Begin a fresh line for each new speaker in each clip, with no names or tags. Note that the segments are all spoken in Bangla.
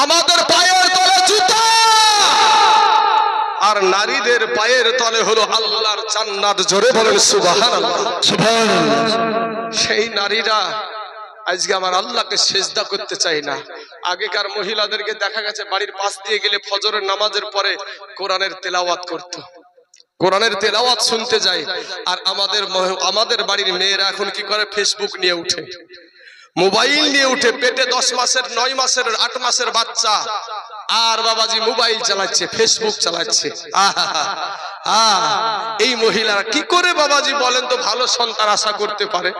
আমাদের পায়ের তলে জুতা, আর নারীদের পায়ের তলে হলো আল্লাহর জান্নাত। জোরে বলেন সুবহানাল্লাহ। সেই নারীরা আজকে আমার আল্লাহকে সেজদা করতে চাই না। আগেকার মহিলাদেরকে দেখা গেছে বাড়ির পাশ দিয়ে গেলে ফজরের নামাজের পরে কোরআনের তেলাওয়াত করতো, কোরআনের তেলাওয়াত শুনতে যায়। আর আমাদের বাড়ির মেয়েরা এখন কি করে? ফেসবুক নিয়ে উঠে, মোবাইল নিয়ে উঠে, পেটে 10 মাসের 9 মাসের 8 মাসের বাচ্চা, আর বাবাজি মোবাইল চালাচ্ছে, ফেসবুক চালাচ্ছে। এই মহিলারা কি করে বাবাজি বলেন তো ভালো সন্তান আশা করতে পারে?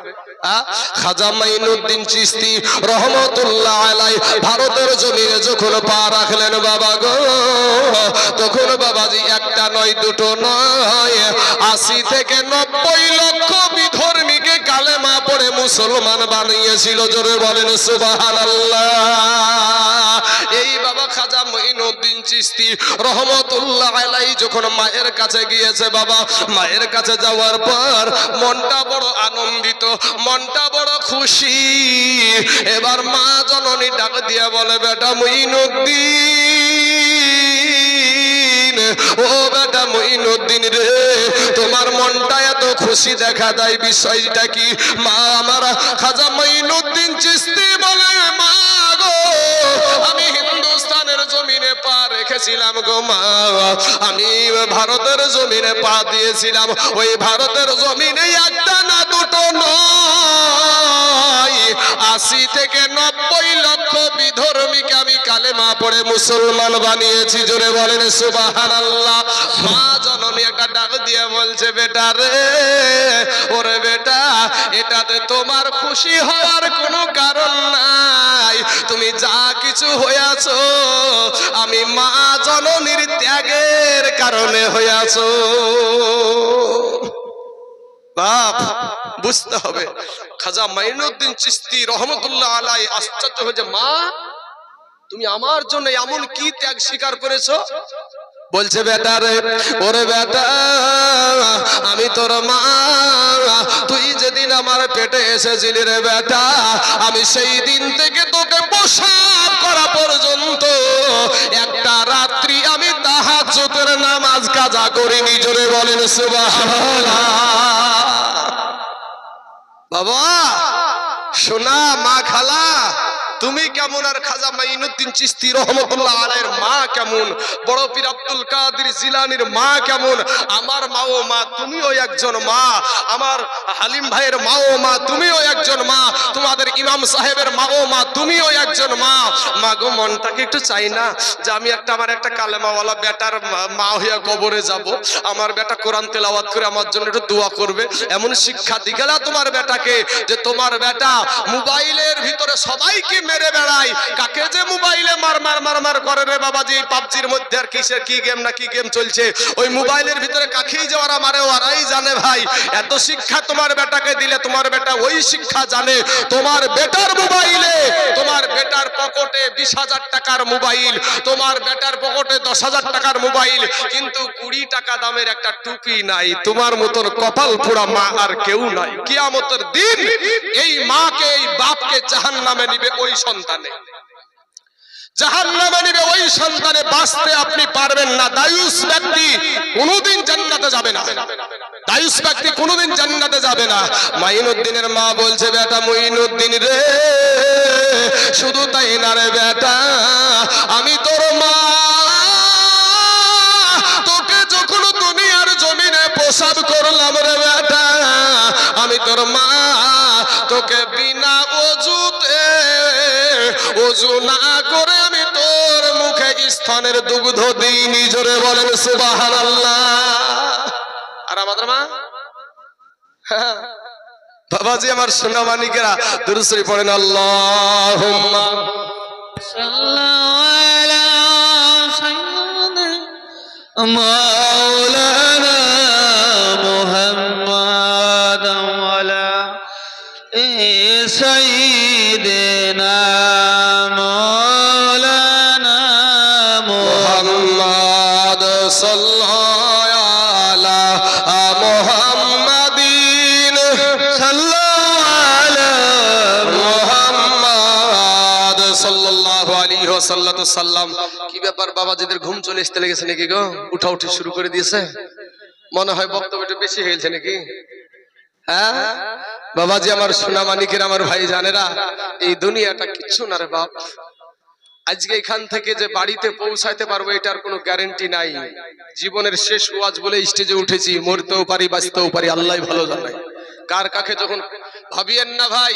খাজা মাইনুদ্দিন চিশতি রহমতুল্লাহ আলাইহি ভারতের জমিনে যখন পা রাখলেন বাবা গো, তখন বাবাজি একটা নয় দুটো নয় 80 থেকে 90 লক্ষ বিধর্মীকে কালেমা পড়ে মুসলমান বানিয়েছিল। জোরে বলেন সুবহানাল্লাহ। এই বাবা খাজা মাইনুদ্দিন চিশতি রহমতুল্লাহ আলাইহি যখন মায়ের কাছে গিয়েছে বাবা, মায়ের কাছে যাওয়ার পর মনটা বড় আনন্দিত, মনটা বড় খুশি। এবার মা জননী ডাক দিয়ে বলে, বেটা মুঈনুদ্দিন, ও বেটা মুঈনুদ্দিন রে, তোমার মনটা এত খুশি দেখা দেয়, বিষয়টা কি? মা আমার খাজা মাইনুদ্দিন চিশতি বলে, মা গো, আমি হিন্দুস্তানের জমিনে পা রেখেছিলাম গো মা, আমি ভারতের জমিনে পা দিয়েছিলাম। ওই ভারতের জমিনে একটা না দুটো নয় 80 থেকে 90 লক্ষ বিধর্মীকে আমি কালেমা পড়ে মুসলমান বানিয়েছি। জোরে বলেন সুবহানাল্লাহ। মা জননী একটা ডাক দিয়ে বলছে, বেটা রে, ওরে বেটা, এটাতে তোমার খুশি হওয়ার কোনো কারণ নাই। তুমি যা কিছু হয়েছো আমি মা জননীর ত্যাগের কারণে হয়েছো। বাপ বুঝতে হবে। খাজা মাইনুদ্দিন চিশতি রহমতুল্লাহ আলাইহি আশ্চর্য হয়েছে, মা তুমি আমার জন্য এমন কি ত্যাগ স্বীকার করেছো? বলছে, বেটা রে, ওরে বেটা, আমি তোর মা, তুই যেদিন আমার পেটে এসেছিলি রে বেটা, আমি সেই দিন থেকে তোকে প্রসব করা পর্যন্ত একটা রাত্রি আমি তাহাজ্জুদের নামাজ কাজা করিনি। জোরে বলেন সুবহানাল্লাহ। বাবা সোনা, মা খালা, তুমি কেমন আর খাজা মাইনুদ্দিন চিশতি রহমতুল্লাহ আলাইহির মা কেমন, বড় পীর আব্দুল কাদের জিলানীর মা কেমন, আমার মাও মা, তুমিও একজন মা, আমার হালিম ভাইয়ের মাও মা, তুমিও একজন মা, তোমাদের ইমাম সাহেবের মাও মা, তুমিও একজন মা। মা গো, মনটাকে একটু চাই না যে আমি আমার একটা কালেমাওয়ালা বেটার মা হইয়া কবরে যাব, আমার বেটা কোরআন তেলাওয়াত করে আমার জন্য একটু দোয়া করবে, এমন শিক্ষা দিগেলা তোমার বেটাকে যে তোমার বেটা মোবাইলের ভিতরে সবাইকে মেরে বেড়ায়। কাকে যে মোবাইলে মার মার মার মার করে রে বাবাজি, পাবজির মধ্যে আর কিসের কি গেম না কি গেম চলছে, ওই মোবাইলের ভিতরে কাকেই যে ওরা মারে ওরাই জানে ভাই। এত শিক্ষা তোমার বেটাকে দিলে তোমার বেটা ওই শিক্ষা জানে। তোমার বেটার মোবাইলে, তোমার বেটার পকেটে 20,000 টাকার মোবাইল, তোমার বেটার পকেটে 10,000 টাকার মোবাইল, কিন্তু 20 টাকা দামের একটা টুপি নাই। তোমার মতন কপাল পোড়া মা আর কেউ নাই। কিয়ামতের দিন এই মাকে, এই বাপকে জাহান্নামে নিবে ওই সন্তানে, জাহান্নামে নিবে ওই সন্তানে। বাঁচতে আপনি পারবেন না। দায়ুস ব্যক্তি কোনোদিন জান্নাতে যাবে না, দায়ুস ব্যক্তি কোনোদিন জান্নাতে যাবে না। মাইনুদ্দিনের মা বলছে, বেটা মুঈনুদ্দিন রে, শুধু তাই না রে বেটা, আমি তোর মা, তোকে যখন দুনিয়ার জমিনে প্রসাব করলাম রে বেটা, আমি তোর মা, তোকে বিনা ওযুতে, ওযু না করে আমি তোর মুখে স্তনের দুগ্ধ দিইনি। জোরে বলেন সুবহানাল্লাহ। আর আমাদের মা, বাবাজি আমার সোনা মানিকেরা, দুরূদ শরীফ পড়েন, আল্লাহুম্মা সাল্লি আলা সাইয়্যিদিনা মাওলানা মুহাম্মাদ ওয়া আলা সাইয়্যিদিনা মাওলানা মুহাম্মাদ সাল্লাল্লাহু আলা মুহাম্মাদিন সাল্লাল্লাহু আলা মুহাম্মাদ সাল্লাল্লাহু আলাইহি ওয়াসাল্লাম। বরকাত সাল্লাম। কি ব্যাপার বাবাজিদের ঘুম চলে আসতে লেগেছে নাকি গো? উঠাউঠি শুরু করে দিয়েছে, মনে হয় বক্তব্য একটু বেশি হয়েছে নাকি? হ্যাঁ বাবাজি আমার সোনা মানিকের, আমার ভাই জানেরা, এই দুনিয়াটা কিচ্ছু না রে বাপ। আজকে এখান থেকে যে বাড়িতে পৌঁছাইতে পারবো এটার কোনো গ্যারান্টি নাই। জীবনের শেষ ওয়াজ বলে স্টেজে উঠেছি, মরতেও পারি বাঁচতেও পারি, আল্লাহ ভালো জানে কার কাকে যখন। ভাবিয়েন না ভাই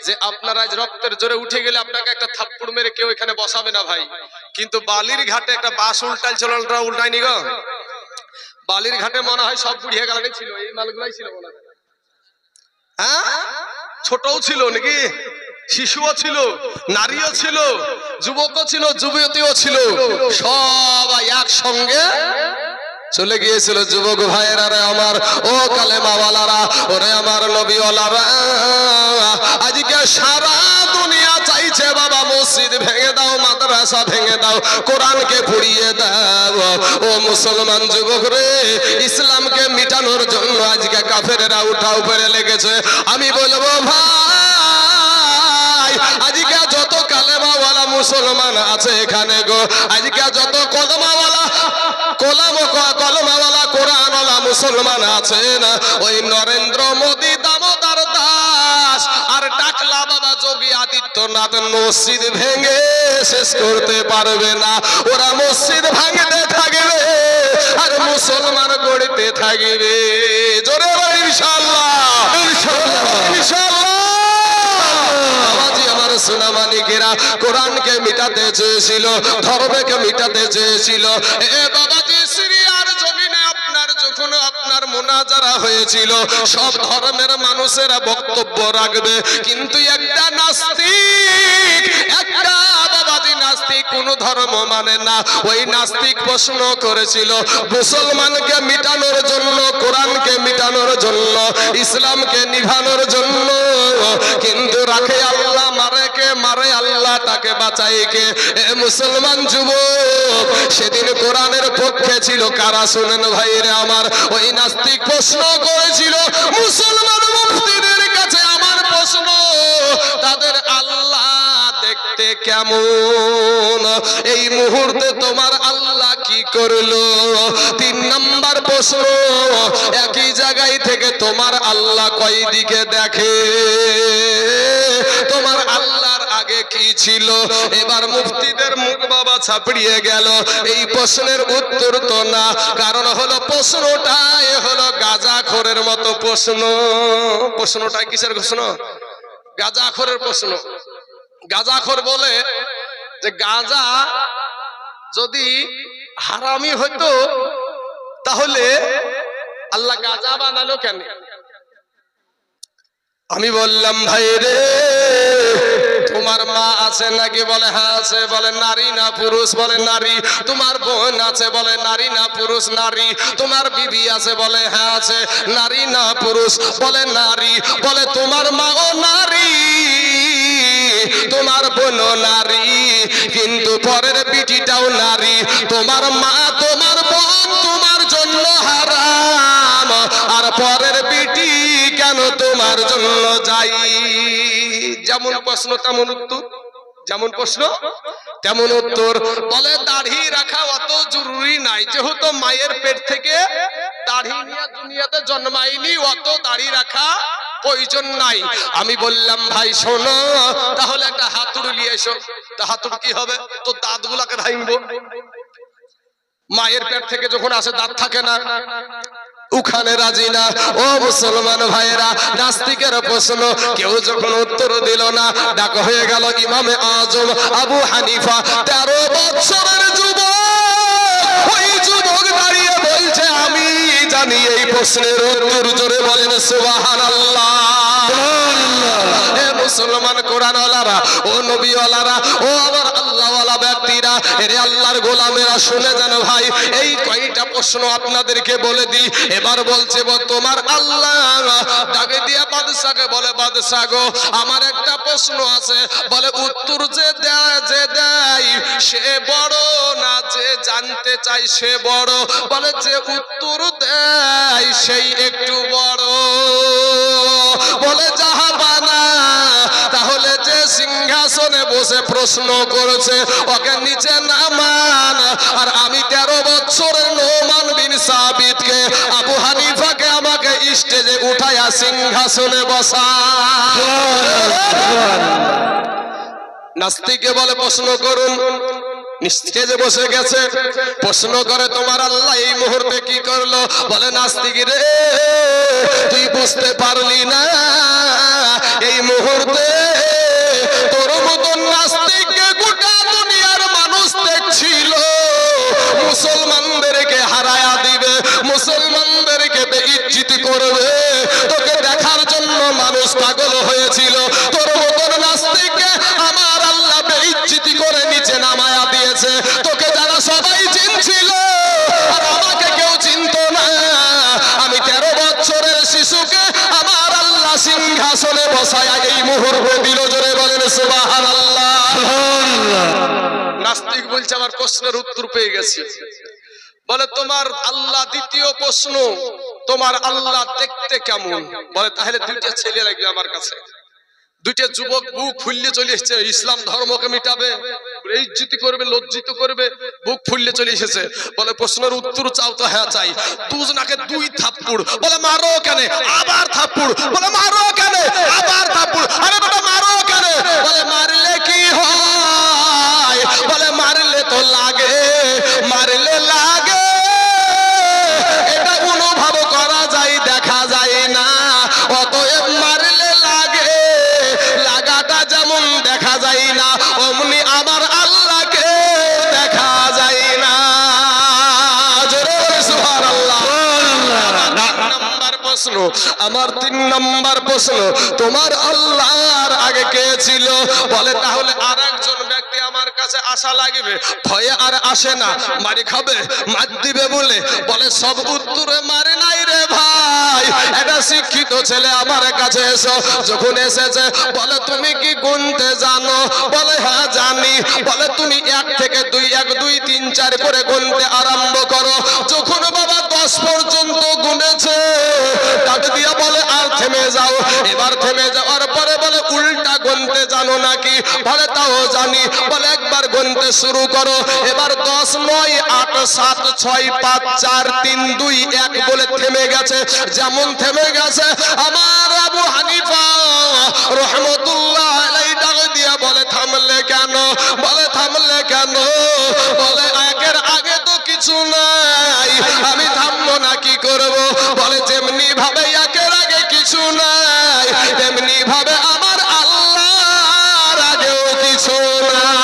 যে আপনারা আজ রক্তের জোরে উঠে গেলে আপনাকে একটা থাপ্পড় মেরে কেউ এখানে বসাবে না ভাই। কিন্তু বালির ঘাটে একটা বাস উল্টাল ছিল, উল্টায়নি গো। বালির ঘাটে মনে হয় সব বুড়িয়ে গেলানি ছিল, এই মালগুলাই ছিল মনে হয়। হ্যাঁ ছোটও ছিল নাকি, শিশুও ছিল, নারীও ছিল, যুবকও ছিল, যুবতীও ছিল, সবাই একসঙ্গে চলে গিয়েছিল। যুবক ভাইয়েরা রে আমার, ও কালেমাওয়ালারা, ওরে আমার নবীওয়ালারা, আজকে সারা দুনিয়া চাইছে বাবা মসজিদ ভেঙে দাও, মাদ্রাসা ভেঙে দাও, কোরআনকে পুড়িয়ে দাও। ও মুসলমান যুবক রে, ইসলামকে মিটানোর জন্য আজকে কাফেরেরা উঠা উপরে লেগেছে। আমি বলবো ভাই, আজকে যত কালেমাওয়ালা মুসলমান আছে এখানে গো, আজকে যত কলমাওয়ালা কলমাওয়ালা কোরআনওয়ালা মুসলমান আছে না, ওই নরেন্দ্র মোদী, দামোদর দাস আর টাকলা বাবা যোগী আদিত্যনাথ মসজিদ ভেঙে শেষ করতে পারবে না। ওরা মসজিদ ভাঙতে থাকবে আর মুসলমান গড়তে থাকবে। জোরে বল ইনশাআল্লাহ, ইনশাআল্লাহ, ইনশাআল্লাহ। সোনা মানিকেরা কোরআনকে মিটাতে চেয়েছিল, ধর্মকে মিটাতে চেয়েছিল। এ বাবাজি সিরিয়ার জমিনে আপনার যখন আপনার মুনাজারা হয়েছিল, সব ধর্মের মানুষেরা বক্তব্য রাখবে, কিন্তু একটা নাস্তিক, একটা বাবাজি নাস্তিক কোন ধর্ম মানে না, ওই নাস্তিক প্রশ্ন করেছিল মুসলমানকে মিটানোর জন্য, কোরআনকে মিটানোর জন্য, ইসলামকে নিভানোর জন্য, কিন্তু রাখে আল্লাহ, মারে কে? মারে আল্লাহ, তাকে বাঁচায় কে? এ মুসলমান যুবক, সেদিন কোরআনের পক্ষে ছিল কারা শুনেন ভাইরে আমার? ওই নাস্তিক প্রশ্ন করেছিল মুসলমান মুফতিদের কাছে। আমার প্রশ্ন, তাদের আল্লাহ দেখতে কেমন? এই মুহূর্তে তোমার আল্লাহ কি করলো? 3 নাম্বার প্রশ্ন, একই জায়গায় থেকে তোমার আল্লাহ কয় দিকে দেখে? তোমার আল্লাহর আগে কি ছিল? এবার মুফতিদের মুখ বাবা ছাপড়িয়ে গেল। এই প্রশ্নের উত্তর তো না, কারণ হলো প্রশ্নটাই হলো গাঁজাখোরের মতো প্রশ্ন। প্রশ্নটাই কিসের প্রশ্ন? গাঁজাখোরের প্রশ্ন। গাঁজাখোর বলে যে গাঁজা যদি হারামি হইতো তাহলে আল্লাহ গাঁজা বানালো কেন? আমি বললাম ভাই রে, তোমার মা আছে নাকি? বলে হ্যাঁ আছে। বলে নারী না পুরুষ? বলে নারী। তোমার বোন আছে? বলে নারী না পুরুষ? নারী। তোমার বিবি আছে? বলে হ্যাঁ আছে। নারী না পুরুষ? বলে নারী। বলে তোমার মাও নারী, তোমার বোনও নারী, কিন্তু পরের পিঠিটাও নারী। তোমার মা, তোমার বোন তোমার জন্য হারাম, আর পরের পিঠি কেন তোমার জন্য যাই? যেমন প্রশ্ন তেমন উত্তর, যেমন প্রশ্ন তেমন উত্তর। বলে দাড়ি রাখা অত জরুরি নাই, যেহেতু মায়ের পেট থেকে দাড়ি নিয়ে দুনিয়াতে জন্মাইনি, অত দাড়ি রাখা প্রয়োজন নাই। আমি বললাম ভাই শোনো, তাহলে একটা হাতুড়ি নিয়ে এসো। তা হাতুড়ি কি হবে? তো দাঁতগুলাকে ভাঙবো। মায়ের পেট থেকে যখন আসে দাঁত থাকে না, উখানে রাজি না। ও মুসলমান ভাইয়েরা, নাস্তিকের প্রশ্ন কেউ যখন উত্তর দিল না, ডাক হয়ে গেল ইমামে আজম আবু হানিফা। 13 বছরের যুবক, ওই যুবক দাঁড়িয়ে বলছে আমি জানি এই প্রশ্নের উত্তর। জোরে বলেন সুবহানাল্লাহ। হে মুসলমান কোরআনওয়ালারা, ও নবীওয়ালারা, ও আমার আল্লাহওয়ালা ব্যক্তিরা, এরে আল্লাহর গোলামেরা, শুনে যান ভাই, এই কয়টা প্রশ্ন আপনাদেরকে বলে দিই। এবার বলছে তোমার আল্লাহ ডাকে দিয়ে বাদশাকে বলে, বাদশা গো, আমার একটা প্রশ্ন আছে। বলে উত্তর যে দেয় সে বড় না যে জানতে চাই সে বড়? বলে যে উত্তর দেয় সেই একটু বড়। বলে জাহাবানা, তাহলে যে সিংহাসনে বসে বসে প্রশ্ন করেছে, ওকে নিচে নামান। আর আমি 13 বছরের নোমান বিন সাবিতকে, আবু হানিফাকে আমাকে স্টেজে উঠায়া সিংহাসনে বসা। নাস্তিকে বলে প্রশ্ন করুন, স্টেজে বসে গেছে, প্রশ্ন করে তোমার আল্লাহ এই মুহূর্তে কি করলো? বলে নাস্তিক রে, তুই বুঝতে পারলি না, এই মুহূর্তে তোর মতন নাস্তিককে গোটা দুনিয়ার মানুষ দেখছিল, মুসলমানদেরকে হারায়া দিবে, মুসলমানদেরকে বেইজ্জতি করবে, তোকে দেখার জন্য মানুষ পাগল হয়েছিল। তোর মতন নাস্তিককে আমার আল্লাহ বেইজ্জতি করে নিচে নামায়া দিয়েছে। তোকে যারা সবাই চিনছিল আর আমাকে কেউ চিনত না, আমি 13 বছরের শিশুকে আমার আল্লাহ সিংহাসনে বসায়া এই মুহূর্তে দিল। জোরে বলেন সুবহানাল্লাহ। নাস্তিক বলছে আমার প্রশ্নের উত্তর পেয়ে গেছি। বলে তোমার আল্লাহ, দ্বিতীয় প্রশ্ন, তোমার আল্লাহ দেখতে কেমন? বলে তাহলে 2টা ছেলে লাগবে আমার কাছে, 2টা যুবক বুক ফুললে চলে এসেছে, ইসলাম ধর্মকে মিটাবে, বেইজ্জতি করবে, লজ্জিত করবে, বুক ফুললে চলে এসেছে। বলে প্রশ্নের উত্তর চাও তো? হ্যাঁ চাই। দুজনাকে 2 থাপ্পড়। বলে মারো কেন? আবার থাপ্পড়। বলে মারো কেন? আবার থাপ্পড়। আরে বাবা মারো কেন? বলে মারলে কি হয়? বলে মারলে তো লাগে, মারলে লাগে, এটা অনুভব করা যায়, দেখা যায় না। অতএব মারলে লাগে, লাগাটা যেমন দেখা যায় না, অমনি আমার আল্লাহকে দেখা যায় না। জোরে বলে সুবহানাল্লাহ। আমার 3 নম্বর প্রশ্ন, তোমার আল্লাহর আগে কে ছিল? বলে তাহলে আরেকজন ব্যক্তি আমার কাছে আসা লাগবে, ভয়ে আর আসে না, মারি খাবে, মার দিবে বলে। বলে সব উত্তরে মারে নাই রে ভাই, এটা শিক্ষিত ছেলে আমার কাছে এসো। যখন এসেছে বলে তুমি কি গুনতে জানো? বলে হ্যাঁ জানি। বলে তুমি 1 থেকে 2, 1, 2, 3, 4 করে গুনতে আরম্ভ করো। যখন বাবা 10 পর্যন্ত গুনেছে, তাকে দিয়া বলে আর থেমে যাও। এবার থেমে যাওয়ার পরে বলে উল্টা গুনতে জানো নাকি? বলে তাও জানি। বলে একবার গুনতে শুরু করো। এবার 10, 9, 8, 7, 6, 5, 4, 3, 2, 1 বলে থেমে গেছে। যেমন থেমে গেছে, আমার আবু হানিফা রহমতুল্লাহ আলাইহি ডাক দিয়া বলে থামলে কেন? বলে থামলে কেন? বলে একের আগে তো কিছু নাই, আমি থামবো না কি করব? বলে যেমনি ভাবে একের আগে কিছু নাই, তেমনি ভাবে আমার আল্লাহর আগেও কিছু নাই।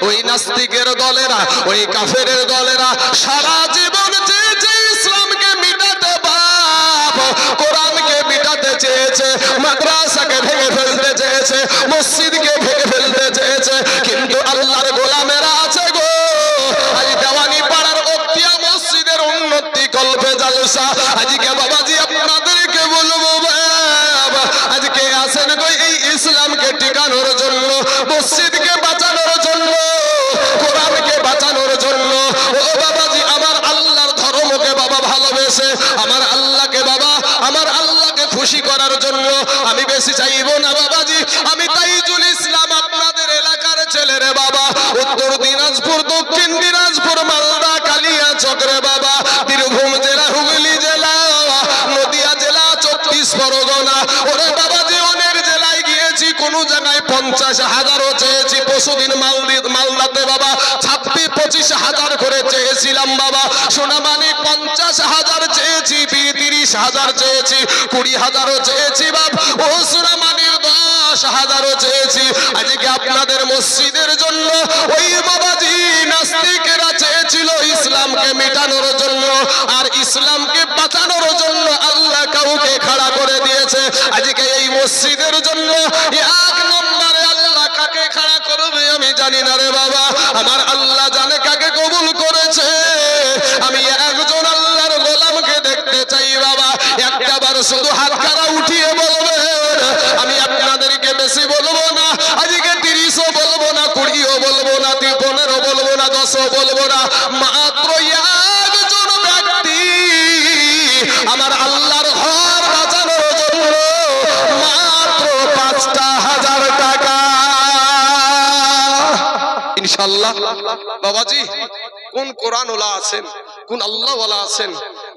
ওই নাস্তিকের দলেরা, ওই কাফেরের দলেরা সারা জীবন চেয়েছে ইসলামকে মিটাতে, বাপ কোরআনকে মিটাতে চেয়েছে, মাদ্রাসাকে ভেঙে ফেলতে চেয়েছে, মসজিদকে ভেঙে ফেলতে চেয়েছে, কিন্তু আল্লাহর গোলামেরা আছে গো। আজ দেওয়ানি পাড়ার অক্তিয়া মসজিদের উন্নতি কল্পে জালসা। আজকে বাবাজি আপনাদেরকে বলবো বাবা, আজকে আসেন গো এই ইসলামকে টিকানোর জন্য, মসজিদকে বাঁচানোর জন্য, কোরআনকে বাঁচানোর জন্য। ও বাবাজি, আমার আল্লাহর ধর্মকে বাবা ভালোবেসে, আমার আল্লাহকে বাবা, আমার আল্লাহকে খুশি করার জন্য আমি বেশি চাইবো না বাবাজি। আমি তাইজুল ইসলাম আপনাদের এলাকার ছেলেরে বাবা, উত্তর দিনাজপুর, দক্ষিণ দিনাজপুর, মালদা, কালিয়াচক রে বাবা, বীরভূম জেলা, হুগলি জেলা, নদিয়া জেলা, 34 পরগনা, ওরে বাবাজি অনেক জেলায় গিয়েছি, কোন জায়গায় 50,000ও চেয়েছি। পরশুদিন মালদাতে বাবা 26-25,000 করে চেয়েছিলাম বাবা। সোনামানি 50,000 চেয়েছি, 30,000 চেয়েছি, 20,000ও চেয়েছি বাপ। ও সোনামানি 10,000ও চেয়েছি। আজকে আপনাদের মসজিদের জন্য ওই বাবাজি নাস্তিকেরা চেয়েছিল ইসলামকে মিটানোর জন্য, আর ইসলামকে বাঁচানোর জন্য আল্লাহ কাউকে খাড়া করে দিয়েছে। আজকে এই মসজিদের জন্য 1 নম্বরে আল্লাহ কাকে খাড়া করবে আমি জানি না রে বাবা, আমার আল্লাহ জানে কাকে কবুল করেছে। আমি একজন আল্লাহর গোলামকে দেখতে চাই বাবা। একটাবার শুধু হাত খাড়া উঠিয়ে বলবেন, আমি আপনাদেরকে বেশি বলবো না, আজকে 30ও বলবো না, 20ও বলবো না, মাত্র একজন ব্যক্তি আমার আল্লাহর ঘর বাঁচানোর জন্য মাত্র ৫,০০০ টাকা। ইনশাআল্লাহ বাবাজি, কোন কোরআন ওয়ালা আছেন, কোন আল্লাহ ওয়ালা আছেন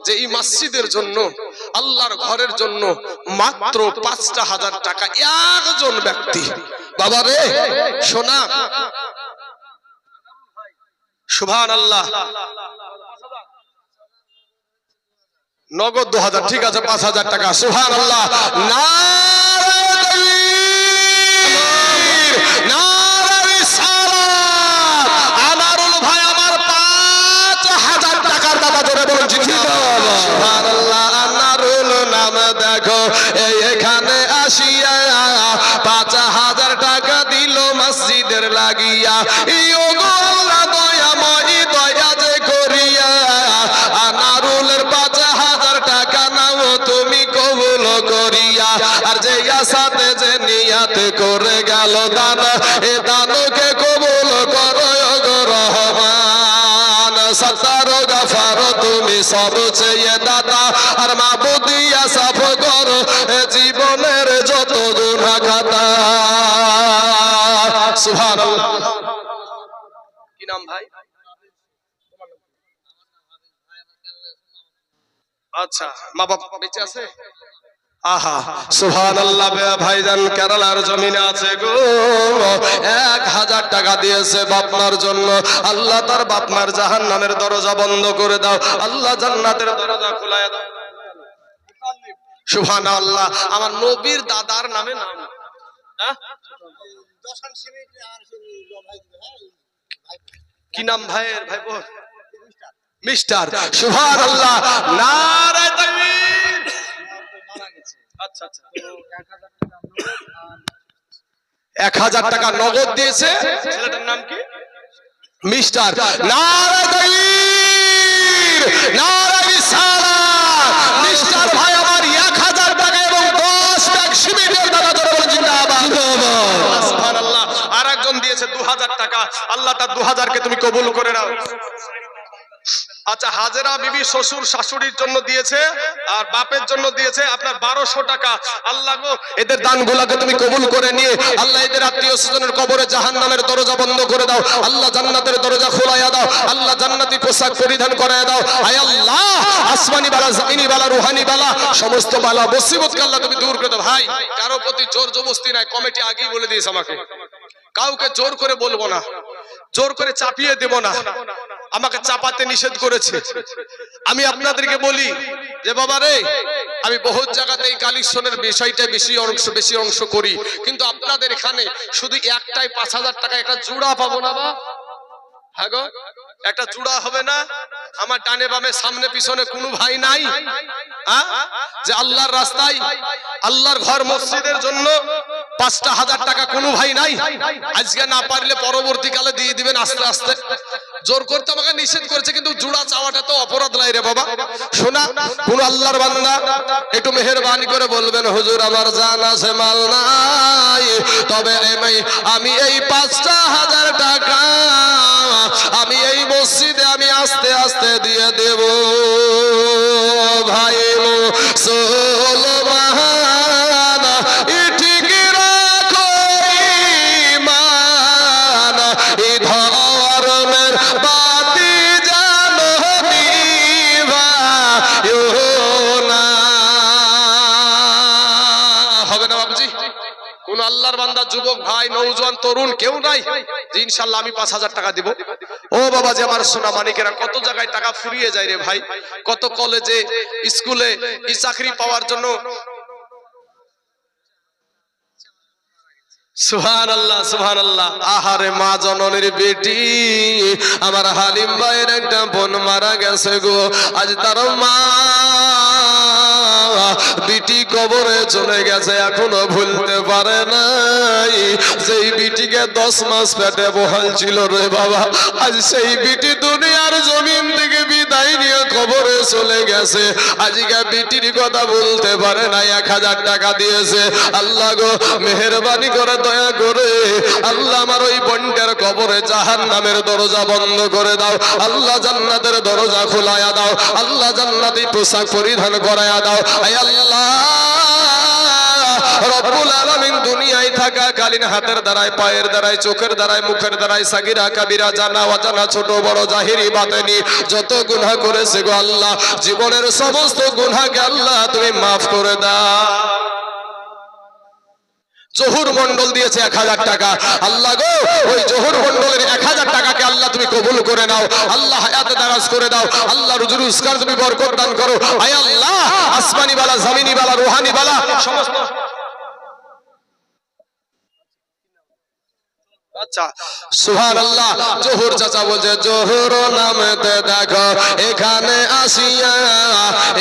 যে এই মসজিদের জন্য, আল্লাহর ঘরের জন্য মাত্র ৫,০০০ টাকা একজন ব্যক্তি। বাবা রে শোনা, সুবহানাল্লাহ, নগদ ২০০০, ঠিক আছে ৫,০০০ টাকা। সুবহানাল্লাহ, নারায়ে তাকবীর, নারায়ে রিসালাত। আনারুল ভাই আমার ৫,০০০ টাকার দাদা, জোরে বলুন জিন্দাবাদ। সুবহানাল্লাহ, আনারুল নাম দেখো এখানে আসিয়া ৫,০০০ টাকা দিল মসজিদের লাগিয়া। ইও গো আল্লাহ দয়াময়, দয়া যে করিয়া আনারুলের ৫,০০০ টাকা নাও তুমি কবুল করিয়া। আর যে আসাতে যে নিয়াত করে গেল দান, এ দানকে কবুল করো গো রহমান। সত্তার গাফার তুমি সব চেয়ে দাতা, আর মাবুদিয়া সাফ করো জীবনের যত গুনাহ খাতা। সুবহানাল্লাহ। কি নাম ভাই? আচ্ছা, মা বাবা বেঁচে আছে? আহা সুবহানাল্লাহ। ভাইজান কেরালার জমিনে আছে গো, ১,০০০ টাকা দিয়েছে বাপমার জন্য। আল্লাহ তার বাপমার জাহান্নামের দরজা বন্ধ করে দাও, আল্লাহ জান্নাতের দরজা খুলায়া দাও। সুবহানাল্লাহ। আমার নবীর দাদার নামে নাম, কি নাম ভাইয়ের? ভাই বোন মিস্টার। সুবহানাল্লাহ, নারায়ে তাকবীর। আচ্ছা আচ্ছা, ১,০০০ টাকা নগদ দিয়েছে। ছেলেটার নাম কি? মিস্টার। নারায়ে তাকবীর, নারায়ে রিসালাত। মিস্টার ভাই আমার ১,০০০ টাকা এবং ১০ ব্যাগ সিমেন্টের দাদা, জোরে বলুন জিন্দাবাদ। সুবহানাল্লাহ। আর একজন দিয়েছে ২০০০ টাকা, আল্লাহ তার ২০০০ কে তুমি কবুল করে নাও। আচ্ছা, হাজেরা বিবি শ্বশুর শাশুড়ির জন্য দিয়েছে আর বাপের জন্য দিয়েছে আপনার ১২০০ টাকা। আল্লাহ গো এদের দানগুলোকে তুমি কবুল করে নিয়ে আল্লাহ এদের আত্মীয় স্বজনের কবরে জাহান্নামের দরজা বন্ধ করে দাও, আল্লাহ জান্নাতের দরজা খোলায়া দাও, আল্লাহ জান্নাতি পোশাক পরিধান করায় দাও। আয় আল্লাহ, আসমানি বালা, জমিনি বালা, রুহানি বালা, সমস্ত বালা মুসিবতকে আল্লাহ তুমি দূর করে দাও। ভাই কারো প্রতি জোর জবরদস্তি নাই, কমিটি আগেই বলে দিয়েছে আমাকে, কাউকে জোর করে বলবো না, জোর করে চাপিয়ে দেব না, আমাকে চাপাতে নিষেধ করেছে। আমি আপনাদেরকে বলি যে বাবা রে, আমি বহুত জায়গাতে এই কালেকশনের বিষয়টা বেশি অংশ করি, কিন্তু আপনাদের এখানে শুধু একটাই ৫,০০০ টাকা একটা জোড়া পাবো না বা? হ্যাঁ গো, একটা জোড়া হবে না? আমার ডানে বামে সামনে পিছনে কোনো ভাই নাই যে আল্লাহর রাস্তায়, আল্লাহর ঘর মসজিদের জন্য ৫,০০০ টাকা কোনো ভাই নাই? আজকে না পারলে পরবর্তীকালে দিয়ে দিবেন আস্তে আস্তে। জোর করতে আমাকে নিষেধ করেছে, কিন্তু জোড়া চাওয়াটা তো অপরাধ নাই রে বাবা। শোনা, কোন আল্লাহর বান্দা একটু মেহেরবানি করে বলবেন, হুজুর আমার জান আছে মাল নাই, তবে আমি এই ৫,০০০ টাকা আমি এই মসজিদে আমি আস্তে আস্তে দিয়ে দেব। ভাই মুসলমান ঠিক রাখো ঈমান, এই ধর্মের বাতি জানো নিভাইও না। হবে না বাবুজি? কোন আল্লাহর বান্দা, যুবক ভাই, নওজোয়ান, তরুণ কেউ নাই যে ইনশাআল্লাহ আমি ৫,০০০ টাকা দিব? ও বাবা যে আমার সোনা মানিকেরা, কত জায়গায় টাকা ফুরিয়ে যায় রে ভাই, কত কলেজে স্কুলে এই চাকরি পাওয়ার জন্য। সুবহানাল্লাহ, সুবহানাল্লাহ। আহারে মা জননীর বেটি আমার হালিম ভাইয়ের একটা বোন মারা গেছে গো, আজ তার মা বিটি কবরে চলে গেছে, এখনো ভুলতে পারে নাই সেই বিটিকে 10 মাস পেটে বহাল ছিল রে বাবা। আজ সেই বিটি দুনিয়ার জমিন থেকে বিদায় নিয়ে কবরে চলে গেছে, আজকে বিটির কথা বলতে পারে না, 1000 টাকা দিয়েছে। আল্লাহ গো মেহেরবানি করে দয়া করে আল্লাহ আমার ওই বোনটার কবরে জাহান্নামের দরজা বন্ধ করে দাও, আল্লাহ জান্নাতের দরজা খোলায়া দাও, আল্লাহ জান্নাতি পোশাক পরিধান করায়া দাও। আয় আল্লাহ রব্বুল আলামিন দুনিয়ায় থাকা কালীন হাতের দ্বারায়, পায়ের দ্বারায়, চোখের দ্বারায়, মুখের দ্বারায়, সাগিরা কাবিরা, জানা অজানা, ছোট বড়, জাহিরি বাতেনি যত গুনাহ করেছে গো আল্লাহ, জীবনের সমস্ত গুনাহকে আল্লাহ তুমি মাফ করে দাও। জহুর মন্ডল দিয়েছে 1000 টাকা, আল্লাহ গো ওই জহুর মন্ডলের 1000 টাকাকে আল্লাহ তুমি কবুল করে নাও, আল্লাহ হায়াতে দারাজ করে দাও, আল্লাহ রুজি রোজগার তুমি বরকত দান করো। আয় আল্লাহ আসমানি বালা, জমিনি বালা, রুহানি বালা সমস্ত। আচ্ছা সুবহানাল্লাহ। জহুর চাচা বলছে জহুর নামেতে দেখো এখানে আসিয়া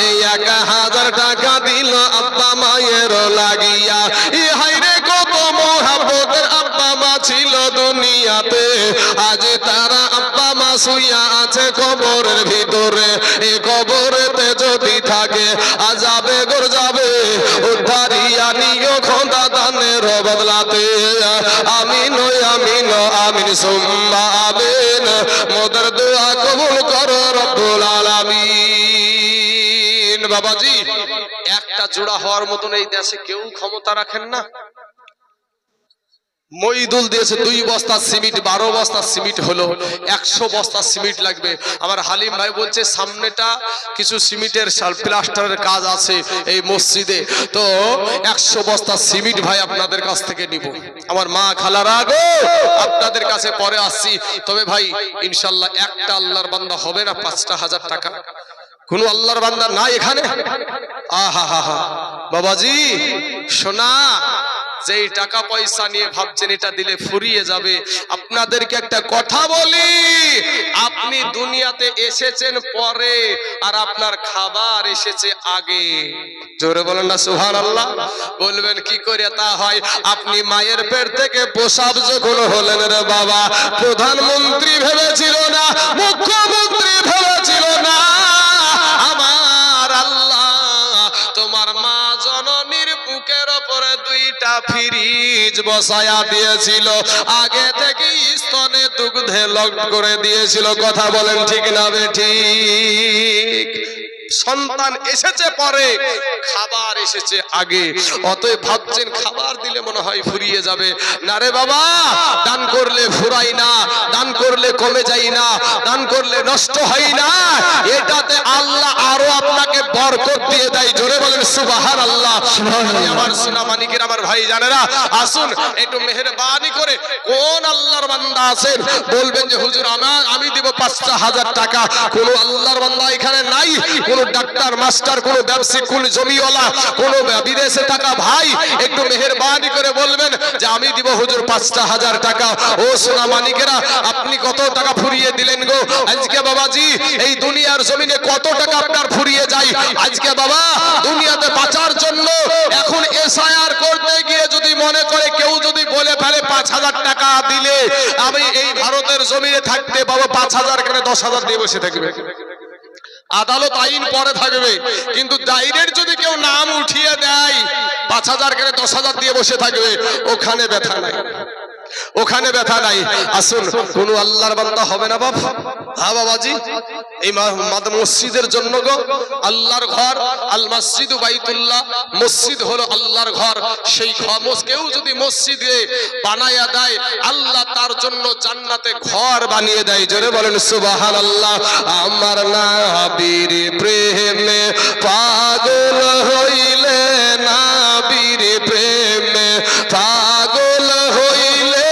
এই 1000 টাকা দিল আব্বা মায়ের লাগিয়া। ই হায়রে কত মোহাব্বতের আব্বা মা ছিল দুনিয়াতে, আজ তারা আব্বা মা শুইয়া আছে কবরের ভিতরে। এই কবরেতে যদি থাকে আযাবে গর যাবে, উদ্ধারিয়া নিও খোদা দানের বদলাতে। আমিন আমিন আমিন সুম্মা আমিন, মোদের দোয়া কবুল করো রব্বুল আলামিন। বাবাজি একটা জোড়া হওয়ার মতন এই দেশে কেউ ক্ষমতা রাখেন না। মইদুল দিয়েছে 2 বস্তা সিমেন্ট, 12 বস্তা সিমেন্ট হলো, 100 বস্তা সিমেন্ট লাগবে। আমার হালিম ভাই বলছে সামনেটা কিছু সিমেন্টের প্লাস্টারের কাজ আছে এই মসজিদে, তো 100 বস্তা সিমেন্ট ভাই আপনাদের কাছ থেকে নিব। আমার মা খালারা গো আপনাদের কাছে পরে আসছি, তবে ভাই ইনশাআল্লাহ একটা আল্লাহর বান্দা হবে না 5,000 টাকা? কোন আল্লাহর বান্দা নাই এখানে? আহা হা হা বাবাজি সোনা, যেই টাকা পয়সা নিয়ে ভাবছেন এটা দিলে ফুরিয়ে যাবে, আপনাদেরকে একটা কথা বলি, আপনি দুনিয়াতে এসেছেন পরে আর আপনার খাবার এসেছে আগে। জোরে বলেন না সুবহানাল্লাহ। বলবেন কি করে তা হয়? আপনি মায়ের পেট থেকে প্রসব যখন হলেন রে বাবা, প্রধানমন্ত্রী ভেবেছিল না, মুখ্যমন্ত্রী ভেবেছিল না, আমার আল্লাহ তোমার মা জননীর বুকের উপরে 2টা ফ্রিজ বসায়া দিয়েছিল, আগে থেকে স্তনে দুগ্ধে লক করে দিয়েছিল। কথা বলেন ঠিক না বেঠিক? সন্তান এসেছে পরে, খাবার এসেছে আগে। অতএব ভাবছেন খাবার দিলে মনে হয় ফুরিয়ে যাবে, না রে বাবা, দান করলে ফুরাই না, দান করলে কমে যাই না, দান করলে নষ্ট হয় না, এটাতে আল্লাহ আরো আপনাকে বরকত দিয়ে দেয়। জোরে বলেন সুবহানাল্লাহ। আমার সোনা মানিকের আমার ভাই জানেরা, আসুন একটু মেহেরবানি করে কোন আল্লাহর বান্দা আছেন বলবেন যে হুজুর আমি দিব 5,000 টাকা। কোন আল্লাহর বান্দা এখানে নাই? কোন ডাক্তার মাস্টার, কোন ব্যবসায়িক, কোন জমিওয়ালা, কোন বিদেশে থাকা ভাই একটু মেহেরবানি করে বলবেন যে আমি দিব হুজুর 5,000 টাকা। ও সোনা মানিকেরা আপনি কত টাকা ফুরিয়ে দিলেন গো আজকে বাবাজি? এই দুনিয়ার জমিনে কত টাকা আপনার ফুরিয়ে যায় আজকে বাবা? দুনিয়াতে বাঁচার জন্য এখন এসআইআর করতে গিয়ে যদি মনে করে কেউ যদি বলে ফেলে 5,000 টাকা দিলে আমি এই ভারতের জমিনে থাকতে পাবো, 5,000 কেন 10,000 দিয়ে বসে থাকবে। আদালত আইন পরে থাকবে, কিন্তু ডাইরেক্ট যদি কেউ নাম উঠিয়ে দেয় 5,000 কেন 10,000 দিয়ে বসে থাকবে, ওখানে ব্যথা নাই, ওখানে ব্যথা নাই। আসুন কোন আল্লাহর বান্দা হবে না বাবা? হ্যাঁ বাবাজি, এই মসজিদের জন্য গো, আল্লাহর ঘর, আল মসজিদু বাইতুল্লাহ, মসজিদ হলো আল্লাহর ঘর। সেই কেউ যদি মসজিদে বানায়া দেয়, আল্লাহ তার জন্য জান্নাতে ঘর বানিয়ে দেয়। জোরে বলেন সুবহানাল্লাহ। আমার নবীর প্রেমে পাগল হইলে, নবীর প্রেমে পাগল হইলে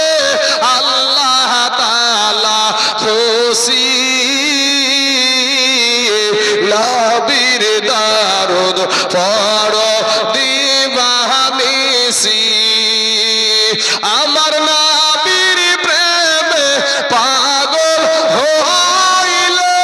আল্লাহ তাআলা খুশি। নবীর দরুদ পড়ো দিবানিসি, আমার নবীর প্রেমে পাগল হইলে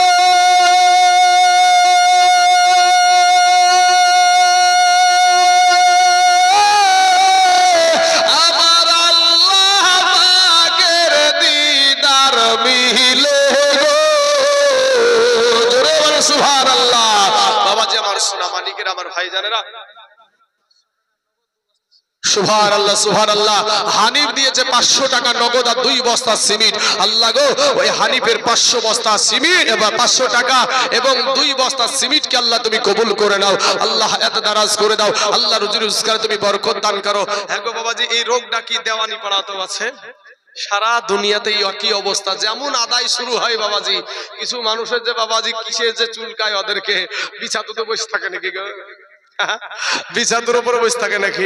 আমার আল্লাহ পাকের দিদার মিলে গো। জোরে বলেন সুবহানাল্লাহ। সোনা মানিকের আমার ভাইজানেরা, সুবহানাল্লাহ সুবহানাল্লাহ। হানিফ দিয়েছে 500 টাকা নগদ আর 2 বস্তা সিমেন্ট। আল্লাহ গো, ওই হানিফের 500 বস্তা সিমেন্ট এবং 500 টাকা এবং 2 বস্তা সিমেন্টকে আল্লাহ তুমি কবুল করে নাও। আল্লাহ এত দারাজ করে দাও। আল্লাহ রুজি রোজগারে তুমি বরকত দান করো। হ্যাঁ গো বাবাজি, এই রোগটা কি দেওয়ানি পাড়াতো আছে? সারা দুনিয়াতে একই অবস্থা। যেমন আদায় শুরু হয় বাবাজি, কিছু মানুষের যে বাবাজি কিসের যে চুলকায় ওদেরকে, বিছাতুতে বসে থাকে নাকি গো? বিছাতুর উপরে বসে থাকে নাকি?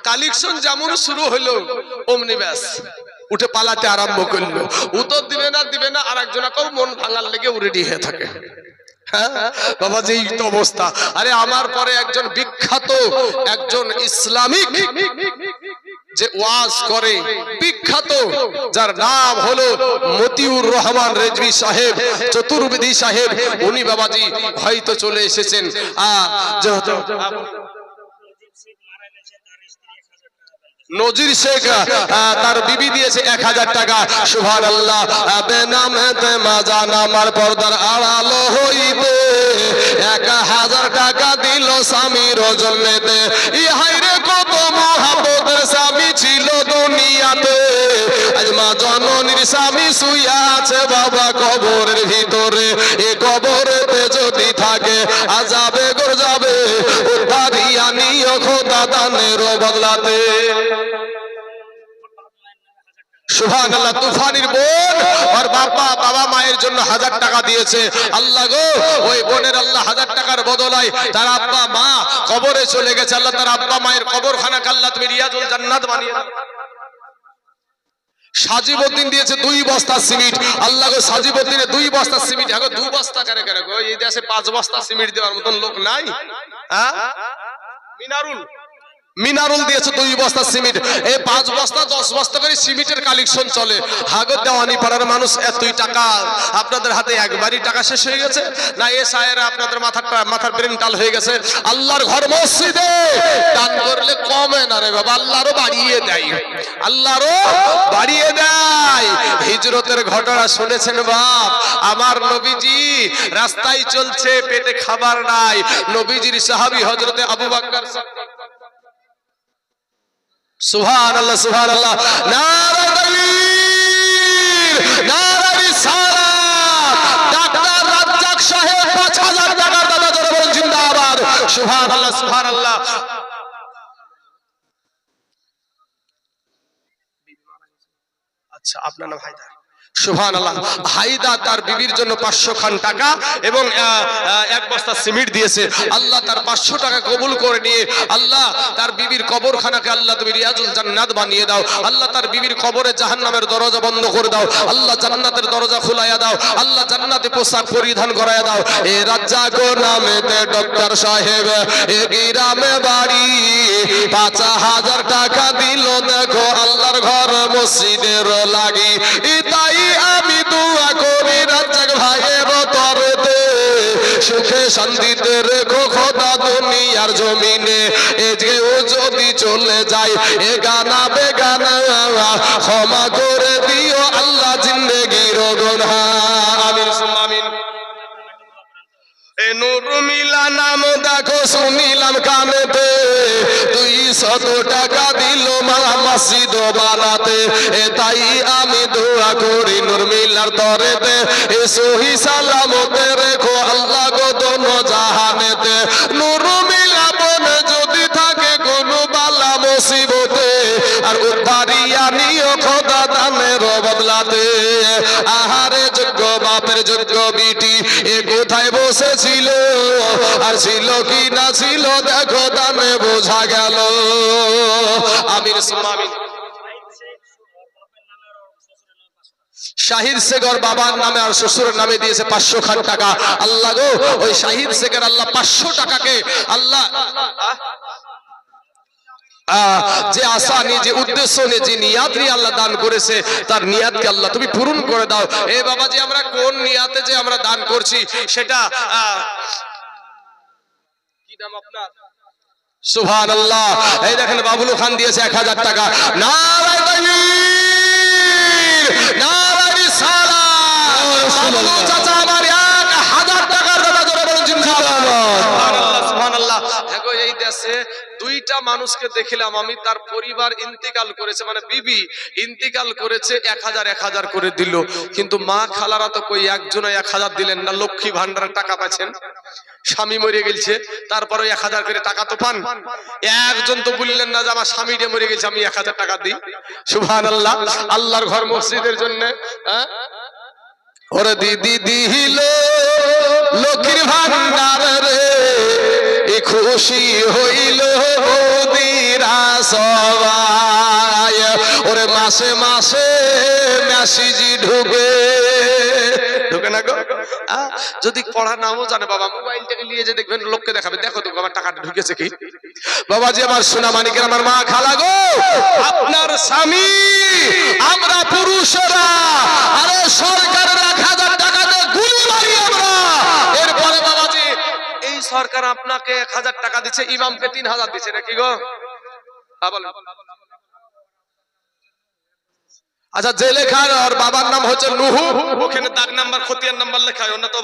কালেকশন যেমন শুরু হলো অমনি ব্যাস উঠে পালাতে আরম্ভ করলো। উত্তর দিবে না আর একজনা কেউ মন ভাঙার লেগে রেডি হয়ে থাকে। বাবাজি এই তো অবস্থা। আরে আমার পরে একজন বিখ্যাত একজন ইসলামিক যে ওয়াজ করে, বিখ্যাত, যার নাম হলো মতিউর রহমান রেজভী সাহেব, চতুর্বেদী সাহেব, উনি বাবাজি হয়তো চলে এসেছেন। যেহেতু নজির শেখ তার বিবি দিয়েছে 1000 টাকা। সুবহানাল্লাহ। বেনামেতে মাজান আমার পর্দার আড়ালো হইবে, 1000 টাকা দিল স্বামীর জন্যতে। ইহাই রে কত মহাব্বতের স্বামী ছিল দুনিয়াতে, আজ মা জননীর স্বামী শুইয়া আছে বাবা কবরের ভিতরে। এ কবরেতে যদি থাকে আযাবে গরযাবে, উদ্ধারিয়া নিও খোদা দানের বদলাতে। সুবহানাল্লাহ। তুফানির বোন আর বাবা মায়ের জন্য 1000 টাকা দিয়েছে। আল্লাহ গো, ওই বোনের আল্লাহ 1000 টাকার বদলায় তার আব্বা মা কবরে চলে গেছে। আল্লাহ তার আব্বা মায়ের কবরখানাকে আল্লাহ তুমি রিয়াজুল জান্নাত বানিয়ে দাও। সাজিবউদ্দিন দিয়েছে 2 বস্তা সিমেন্ট। আল্লাহ গো, সাজিবউদ্দিনে 2 বস্তা সিমেন্ট। এখন 2 বস্তা করে গো, এই দেশে 5 বস্তা সিমেন্ট দেওয়ার মতন লোক নাই। মিনারুল দিয়েছে 2 বস্তা সিমেন্ট। এই 5 বস্তা 10 বস্তা করে সিমেন্টের কালেকশন চলে। হাগর দেওয়ানি পাড়ার মানুষ এতই টাকা আপনাদের হাতে একবারই টাকা শেষ হয়ে গেছে না? এ সায়েরা আপনাদের মাথার ব্রেন টাল হয়ে গেছে। আল্লাহর ঘর মসজিদে দান করলে কমে না রে বাবা, আল্লাহরও বাড়িয়ে দেয়, আল্লাহরও বাড়িয়ে দেয়। হিজরতের ঘটনা শুনেছেন বাপ? আমার নবীজি রাস্তায় চলছে, পেটে খাবার নাই। নবীজির সাহাবী হযরতে আবু বকর। সুবহানাল্লাহ সুবহানাল্লাহ। নারে তাকবীর, নারে রিসালাত। ডাক্তার রাজ্জাক সাহেব 5000 টাকার দাদা, জোরে বলুন জিন্দাবাদ। সুবহানাল্লাহ সুবহানাল্লাহ। আচ্ছা, আপনার নাম হায়দার। সুবহানাল্লাহ। হায়দা তার বিবির জন্য 500 খান টাকা এবং 1 বস্তা সিমেন্ট দিয়েছে। আল্লাহ তার 500 টাকা কবুল করে নিয়ে আল্লাহ তার বিবির কবরখানাকে আল্লাহ তুমি রিয়াজুল জান্নাত বানিয়ে দাও। আল্লাহ তার বিবির কবরে জাহান্নামের দরজা বন্ধ করে দাও। আল্লাহ জান্নাতের দরজা খুলাইয়া দাও। আল্লাহ জান্নাতে পোশাক পরিধান করাইয়া দাও। এ রাজ্জাক নামেতে ডক্টর সাহেব, এ গ্রামে বাড়ি, 5000 টাকা দিল দেখো আল্লাহর ঘর মসজিদের লাগি। তাই আমি দোয়া করি রাজ্জাক ভাইয়ের তরতে, সুখে শান্তিতে রেখো খোদা দুনিয়ার জমিনে। এ যে ও যদি চলে যায় এ গানা বেগানা, ক্ষমা করে দিও আল্লাহ জিন্দেগির গুনাহ। আমিন সুম্মা আমিন। এ নূর মিলা নাম দেখো শুনিলাম কানেতে, 200 টাকা দিল মা মসজিদ বানাতে। এ তাই আমি দোয়া করি নূর মিলার তরেতে, এ সহি সালামতে রেখো আল্লাহ গো দোনো জাহানেতে। নূর মিলা বনে যদি থাকে কোনো বালা মুসিবতে, আর উদ্ধারিয়া নিও খোদা দানের বদলাতে। আহারে যোগ্য বাপের যোগ্য বিটি, এ কোথায় বসেছিল আর ছিল কি না ছিল দেখো দানে বোঝা গেল। আমির সুম্মা আমিন। শাহিদ শেখর বাবার নামে আর শ্বশুরের নামে দিয়েছে 500 খান টাকা। আল্লাহ গো, ওই শাহিদ শেখর আল্লাহ 500 টাকাকে আল্লাহ যে আশা নিয়ে, যে উদ্দেশ্য নিয়ে, যে নিয়াত নিয়ে আল্লাহ দান করেছে, তার নিয়াতকে আল্লাহ তুমি পূরণ করে দাও। এ বাবাজি, আমরা কোন নিয়াতে যে আমরা দান করছি সেটা কি নাম আপনার? সুবহানাল্লাহ। এই দেখেন বাবুল খান দিয়েছে 1000 টাকা। নারে তাকবীর, নারে রিসালাত। বাবুল চাচা আমার 1000 টাকার দাদা, জোরে বলুন জিন্দাবাদ। দুইটা মানুষকে দেখলাম আমি, তার পরিবার ইন্তিকাল করেছে, মানে বিবি ইন্তিকাল করেছে, 1000 করে দিল, কিন্তু মা খালারা তো কই একজনে 1000 দিলেন না, লক্ষ্মী ভান্ডারের টাকা পাচ্ছেন, স্বামী মরে গেছে তারপরে 1000 করে টাকা তো পান, একজন তো বললেন না যে আমার স্বামীটা মরে গেছে আমি 1000 টাকা দিই। সুবহানাল্লাহ। আল্লাহর ঘর মসজিদের জন্য ওরে দিদি দিল লক্ষ্মীর ভান্ডার রে, খুশি হইল দিরা সবাই, ওরে মাসে মাসে মেসেজ ঢুকে না গো। যদি পড়া নাও জানে বাবা, মোবাইলটাকে নিয়ে যে দেখবেন লোককে দেখাবে, দেখো তো আমার টাকাটা ঢুকেছে কি। বাবাজি আমার সোনা মানিকের, আমার মা খালা গো, আপনার স্বামী আমরা পুরুষেরা আরে সরকারের 1000 টাকাতে গুলি মারি আমরা, এরপরে বাবাজি এই সরকার আপনাকে 1000 টাকা দিচ্ছে, ইমামকে 3000 দিচ্ছে নাকি গো? বলো। আচ্ছা, যে লেখার ওর বাবার নাম হচ্ছে নুহু, ওখানে দাগ নাম্বার খতিয়ান নাম্বার লেখা, অন্য তো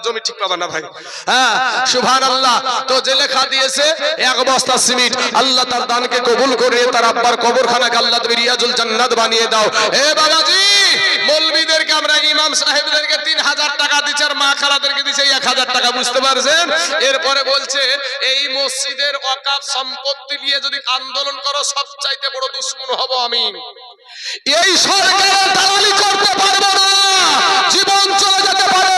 জমি ঠিক পাবা না ভাই। হ্যাঁ সুবহানাল্লাহ। তো যে লেখা দিয়েছে 1 বস্তা সিমেন্ট, আল্লাহ তার দানকে কবুল করে তার আব্বার কবরখানাকে আল্লাহ তুমি রিয়াজুল জান্নাত বানিয়ে দাও। এ বাবাজি মৌলবীদেরকে আমরা, ইমাম সাহেবদেরকে 3000 টাকা দিচ্ছে, আর মা খালাদেরকে দিচ্ছে 1000 টাকা, বুঝতে পারছেন? এরপরে বলছে এই মসজিদের ওয়াকফ সম্পত্তি নিয়ে যদি আন্দোলন করো সবচাইতে বড় দুশমন হব আমি। এই সরকার দালালি করতে পারবে না, জীবন চলে যেতে পারে,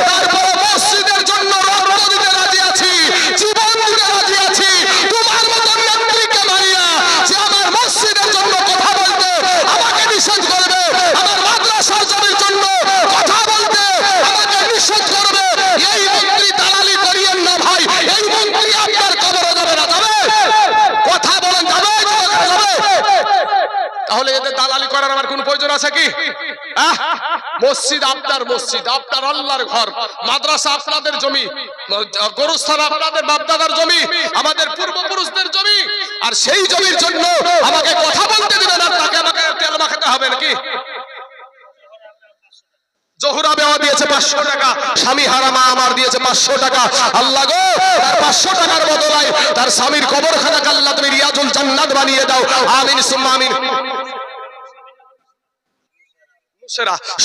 তারপরে মসজিদের জন্য রক্ত দিতে রাজি আছি, জীবন দিতে রাজি আছি। তোমার মতো নেত্রীকে মারিয়া যে আমার মসজিদের জন্য কথা বলতে আমাকে নিষেধ করবে, আমার মাদ্রাসার জমির জন্য কথা বলতে আমাকে নিষেধ করবে, এই মন্ত্রী দালালি করিয়েন না ভাই। এই মন্ত্রী আপনার কবরে যাবে না, যাবে? কথা বলেন, যাবে? তাহলে এদের দালালি করার আমার কোন প্রয়োজন আছে কি? মসজিদ আপনার, মসজিদ আপনার আল্লাহর ঘর, মাদ্রাসা আপনাদের জমি, গরুস্থান আপনাদের বাপদাদার জমি, আমাদের পূর্বপুরুষদের জমি, আর সেই জমির জন্য আমাকে কথা বলতে দিবেন আর তাকে আমাকে তেল মাখাতে হবে নাকি? জোহরা বেওয়া দিয়েছে 500 টাকা, স্বামী হারামা আমার দিয়েছে 500 টাকা। আল্লাহ গো, তার 500 টাকার বদলায় তার স্বামীর কবরখানাকে আল্লাহ তুমি রিয়াজুল জান্নাত বানিয়ে দাও, আমিন সুম্মা আমিন।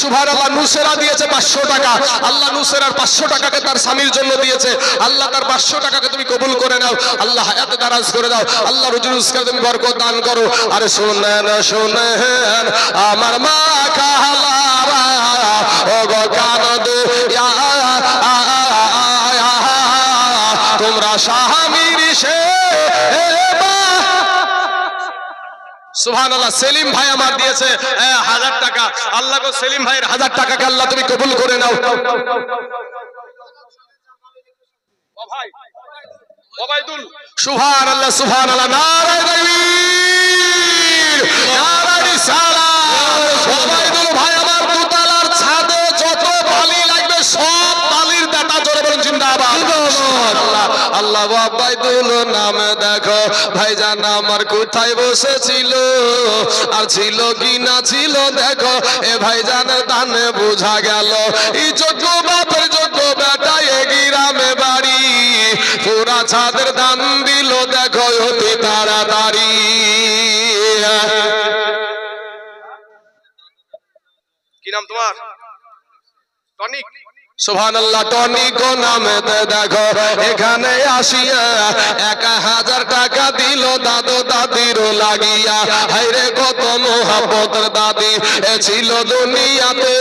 সুবহানাল্লাহ। নুসেরা দিয়েছে 500 টাকা, আল্লাহ নুসেরার 500 টাকাকে তার স্বামীর জন্য দিয়েছে, আল্লাহ তার 500 টাকাকে তুমি কবুল করে নাও, আল্লাহ হায়াত দারাজ করে দাও, আল্লাহ রুজি রোজগার তুমি বরকত দান করো। আরে শোনেন শোনেন আমার মা খালারা, ও গো কান দে তোমরা স্বামীর সে। সুবহানাল্লাহ। সেলিম ভাই আমার দিয়েছে 1000 টাকা, আল্লাহ গো সেলিম ভাইয়ের 1000 টাকাকে আল্লাহ তুমি কবুল করে নাও। ও ভাই ওবাইদুল, সুবহানাল্লাহ সুবহানাল্লাহ, নারায়ে তাকবীর, নারায়ে রিসালাত। ওবাইদুল ভাই আমার দুতলার ছাদে যত বালি লাগবে সব বালির দাতা, জোরে বলেন জিন্দাবাদ। আল্লাহ ওবাইদুল নামে দেখো ভাইজান আমার কোথায় বসেছিল, আর ছিল কি না ছিল দেখো এ ভাইজানের দানে বোঝা গেল, এই যোগ্য বাপের যোগ্য বেটা এ গ্রামে বাড়ি, পুরা ছাদের দান দিল দেখো অতি তাড়াতাড়ি। কি নাম তোমার? টনিক। সুবহানাল্লাহ। টনিক নামে দেখো এখানে আসিয়া 1000 টাকা দিল দাদু দাদির লাগিয়া, হায়রে কত মোহাব্বতের দাদি এ ছিল দুনিয়াতে,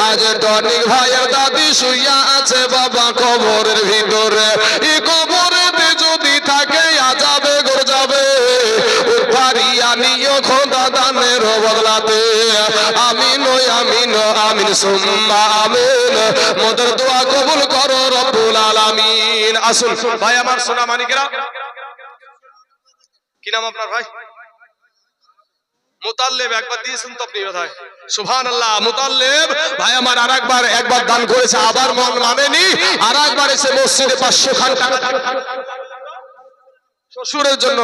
আজ টনিক ভাইয়ের দাদি শুইয়া আছে বাবা কবরের ভিতরে, এই কবরেতে যদি থাকে আজাবে গজাবে, উঠারিয়া নিও খোদা দানের বদলাতে, আমিন আমিন আমিন সুম্মা আমিন, মোদের দোয়া কবুল করো রব্বুল আলামিন। আসুন ভাই আমার সোনা মানিকেরা, কি নাম আপনার ভাই? মুতাল্লিব। একবার দিয়েছেন তো আপনি বোধহয়। সুবহানাল্লাহ। মুতাল্লিব ভাই আমার একবার দান করেছে, আবার মন মানেনি, আরেকবার এসে মসজিদে 500 খান টাকা শ্বশুরের জন্য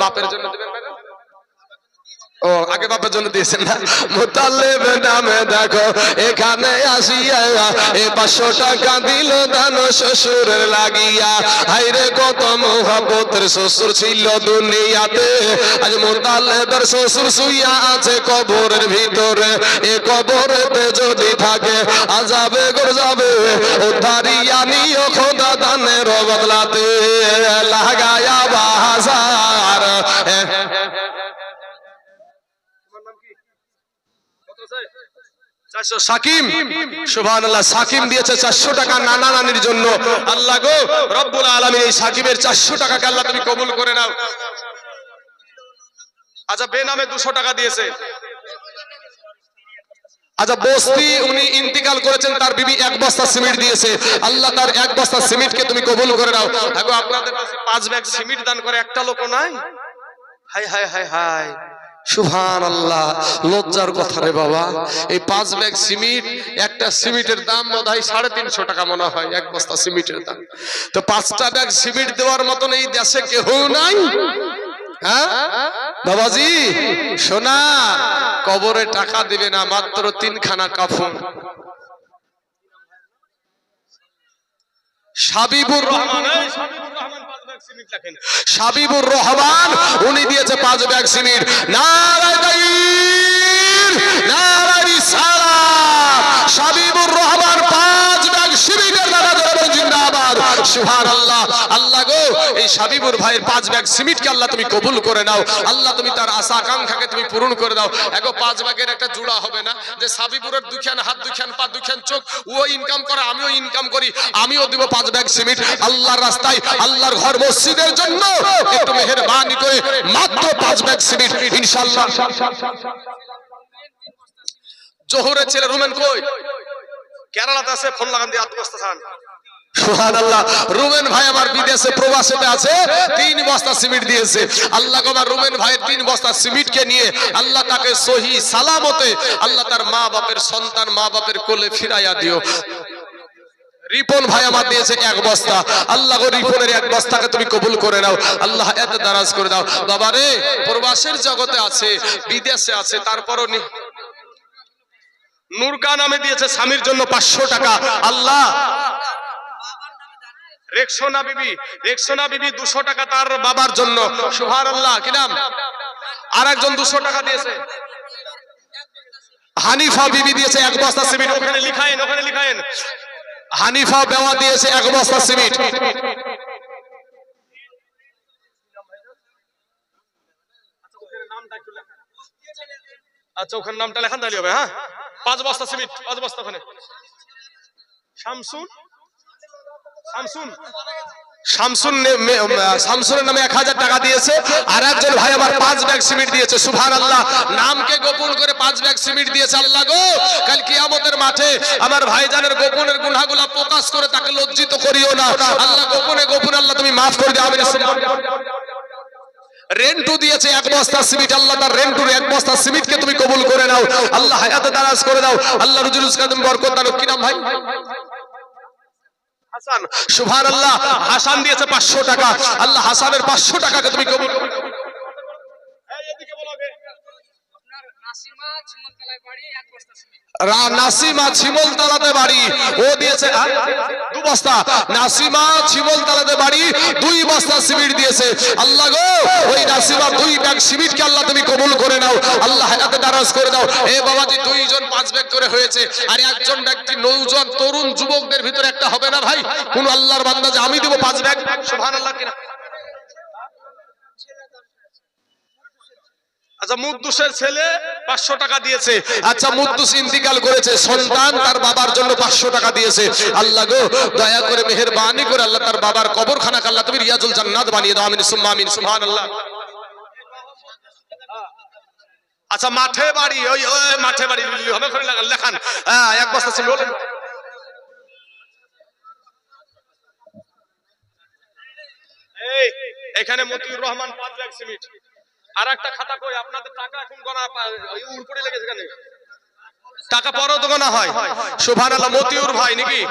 বাপের জন্য দেবেন না? ও আগে বাবার জন্য দিয়েছেন না? মুতাল্লিব নামে দেখো এখানে আসিয়া এ 500 টাকা দিল দান শ্বশুরের লাগিয়া। হায়রে কত মহব্বতের শ্বশুর ছিল দুনিয়াতে, আজ মুতাল্লিবের শ্বশুর শুইয়া আছে কবরের ভিতরে। এ কবরেতে যদি থাকে আযাবে গরযাবে, উদ্ধারিয়া নিও খোদা দানের বদলাতে লাগায়া বাজার। সাকিম, সুবহানাল্লাহ, সাকিম দিয়েছে 400 টাকা নানা নানির জন্য। আল্লাহ গো রব্বুল আলামিন এই সাকিবের 400 টাকাকে আল্লাহ তুমি কবুল করে নাও। আচ্ছা বেনামে 200 টাকা দিয়েছে। আচ্ছা বস্তি উনি ইন্তিকাল করেছেন, তার বিবি 1 বস্তা সিমেন্ট দিয়েছে। আল্লাহ তার 1 বস্তা সিমেন্টকে তুমি কবুল করে নাও। দেখো আপনাদের কাছে 5 ব্যাগ সিমেন্ট দান করে একটা লোকও নাই। হায় হায় হায় হায়, সুবহানাল্লাহ, লজ্জার কথা রে বাবা। এই 5 ব্যাগ সিমেন্ট, একটা সিমেন্টের দাম বোধহয় 350 টাকা মনে হয়, 1 বস্তা সিমেন্টের দাম। তো 5টা ব্যাগ সিমেন্ট দেওয়ার মতন এই দেশে কেউ নাই। হ্যাঁ বাবাজি সোনা, কবরে টাকা দিবে না, মাত্র 3 খানা কাফন। সাবিবুর রহমান, সাবিবুর রহমান উনি দিয়েছে 5 ব্যাগ সিমেন্ট। নারায়ে তাকবীর, নারায়ে রিসালাত। সাবিবুর রহমান 5 ব্যাগ সিমেন্টের দাদা ধরে জিন্দাবাদ, সুবহানাল্লাহ। আল্লাহ গো এই সাবিবুর ভাইয়ের 5 ব্যাগ সিমেন্টকে আল্লাহ তুমি কবুল করে নাও। আল্লাহ তুমি তার আশা আকাঙ্ক্ষাকে তুমি পূরণ করে দাও। এগো 5 ব্যাগের একটা জোড়া হবে না যে সাবিবুরের 2 খান হাত, 2 খান পা, 2 খান চোখ, ও ইনকাম করে আমিও ইনকাম করি, আমিও দিব 5 ব্যাগ সিমেন্ট আল্লাহর রাস্তায়, আল্লাহর ঘর মসজিদের জন্য। একটু মেহেরবানি করে মাত্র 5 ব্যাগ সিমেন্ট ইনশাআল্লাহ। জোহরের ছেলে রুমেন কই? কেরালাতে আছে, ফোন লাগান দিয়ে আত্মবস্তা খান। সুবহানাল্লাহ, রুমেন ভাই আমার বিদেশে প্রবাসেতে আছে, 3 বস্তা সিমেন্ট দিয়েছে। আল্লাহ গো আমার রুমেন ভাইয়ের 3 বস্তা সিমেন্টকে নিয়ে আল্লাহ তাকে সহি সালামতে আল্লাহ তার মা বাপের সন্তান, মা বাপের কোলে ফিরাইয়া দিও। রিপন ভাই আমার দিয়েছে 1 বস্তা। আল্লাহ গো রিপনের 1 বস্তাকে তুমি কবুল করে নাও। আল্লাহ এত দারাজ করে দাও। বাবা রে প্রবাসের জগতে আছে, বিদেশে আছে, তারপরও নূরকা নামে দিয়েছে স্বামীর জন্য 500 টাকা। আল্লাহ রেকসোনা বিবি, রেকসোনা বিবি 200 টাকা তার বাবার জন্য। সুবহানাল্লাহ, কি নাম? আরেকজন 200 টাকা দিয়েছে। হানিফা বিবি দিয়েছে 1 বস্তা সিমেন্ট। ওখানে লিখায়েন, ওখানে লিখায়েন। হানিফা বেওয়া দিয়েছে 1 বস্তা সিমেন্ট। আচ্ছা ওখানে নামটা লেখান তাহলে হবে। হ্যাঁ 5 বস্তা সিমেন্ট, 5 বস্তা ওখানে। শামসুন, শামসুন, শামসুনের নামে 1000 টাকা দিয়েছে। আর একজন ভাই আমার 5 ব্যাগ সিমেন্ট দিয়েছে। সুবহানাল্লাহ, নামকে গোপন করে 5 ব্যাগ সিমেন্ট দিয়েছে। আল্লাহ গো কাল কিয়ামতের মাঠে আমার ভাইজানের গোপনের গুনাহগুলো প্রকাশ করে তাকে লজ্জিত করিও না। আল্লাহ গোপনে গোপনে আল্লাহ তুমি maaf করে দাও। রেন্টু দিয়েছে 1 বস্তা সিমেন্ট। আল্লাহ তার রেন্টুর 1 বস্তা সিমেন্টকে তুমি কবুল করে নাও। আল্লাহ হায়াতে দারাজ করে দাও। আল্লাহ রুজি রুজগার তুমি বরকত দাও। কি নাম ভাই? হাসান। সুবহানাল্লাহ, হাসান দিয়েছে 500 টাকা। আল্লাহ হাসানের 500 টাকাকে তুমি কবুল করে নাও। এই এদিকে বলো আগে। আপনার নাসিমা ছিমলতলায় বাড়ি 1 বস্তা সিমেন্ট। নাসিমা ছিমলতলাতে বাড়ি, ও দিয়েছে 2 বস্তা। নাসিমা ছিমলতলাতে বাড়ি 2 বস্তা সিমেন্ট দিয়েছে। আল্লাহ গো ওই নাসিমা 2 ব্যাগ সিমেন্টকে আল্লাহ তুমি কবুল করে নাও। আল্লাহ হায়াতে দারাজ করে দাও। এ বাবাজি 2 জন 5 ব্যাগ করে হয়েছে। আর একজন ব্যক্তি নৌজন তরুণ যুবকদের ভিতরে একটা হবে না ভাই? কোন আল্লাহর বান্দা যে আমি দেব 5 ব্যাগ? সুবহানাল্লাহ কিনা? আচ্ছা মুদ্দুসের ছেলে 500 টাকা দিয়েছে। আচ্ছা মুদ্দুস ইন্তিকাল করেছে, সন্তান তার বাবার জন্য 500 টাকা দিয়েছে। আল্লাহ গো দয়া করে মেহেরবানি করে আল্লাহ তার বাবার কবরখানাকে আল্লাহ তুমি রিয়াজুল জান্নাত বানিয়ে দাও। আমিন সুম্মা আমিন। সুবহানাল্লাহ। আচ্ছা মাঠে বাড়ি, ওই মাঠে বাড়ি হবে করে লেখান। 1 বস্তা ছিল। এই এখানে মতিউর রহমান 5 ব্যাগ সিমেন্ট। আর একটা খাতা কই? আপনাদের টাকা এখন গোনা উপরে লেগেছে কেন? টাকা পরেও তো গোনা হয়। সুবহানাল্লাহ, মতিউর ভাই নাকি?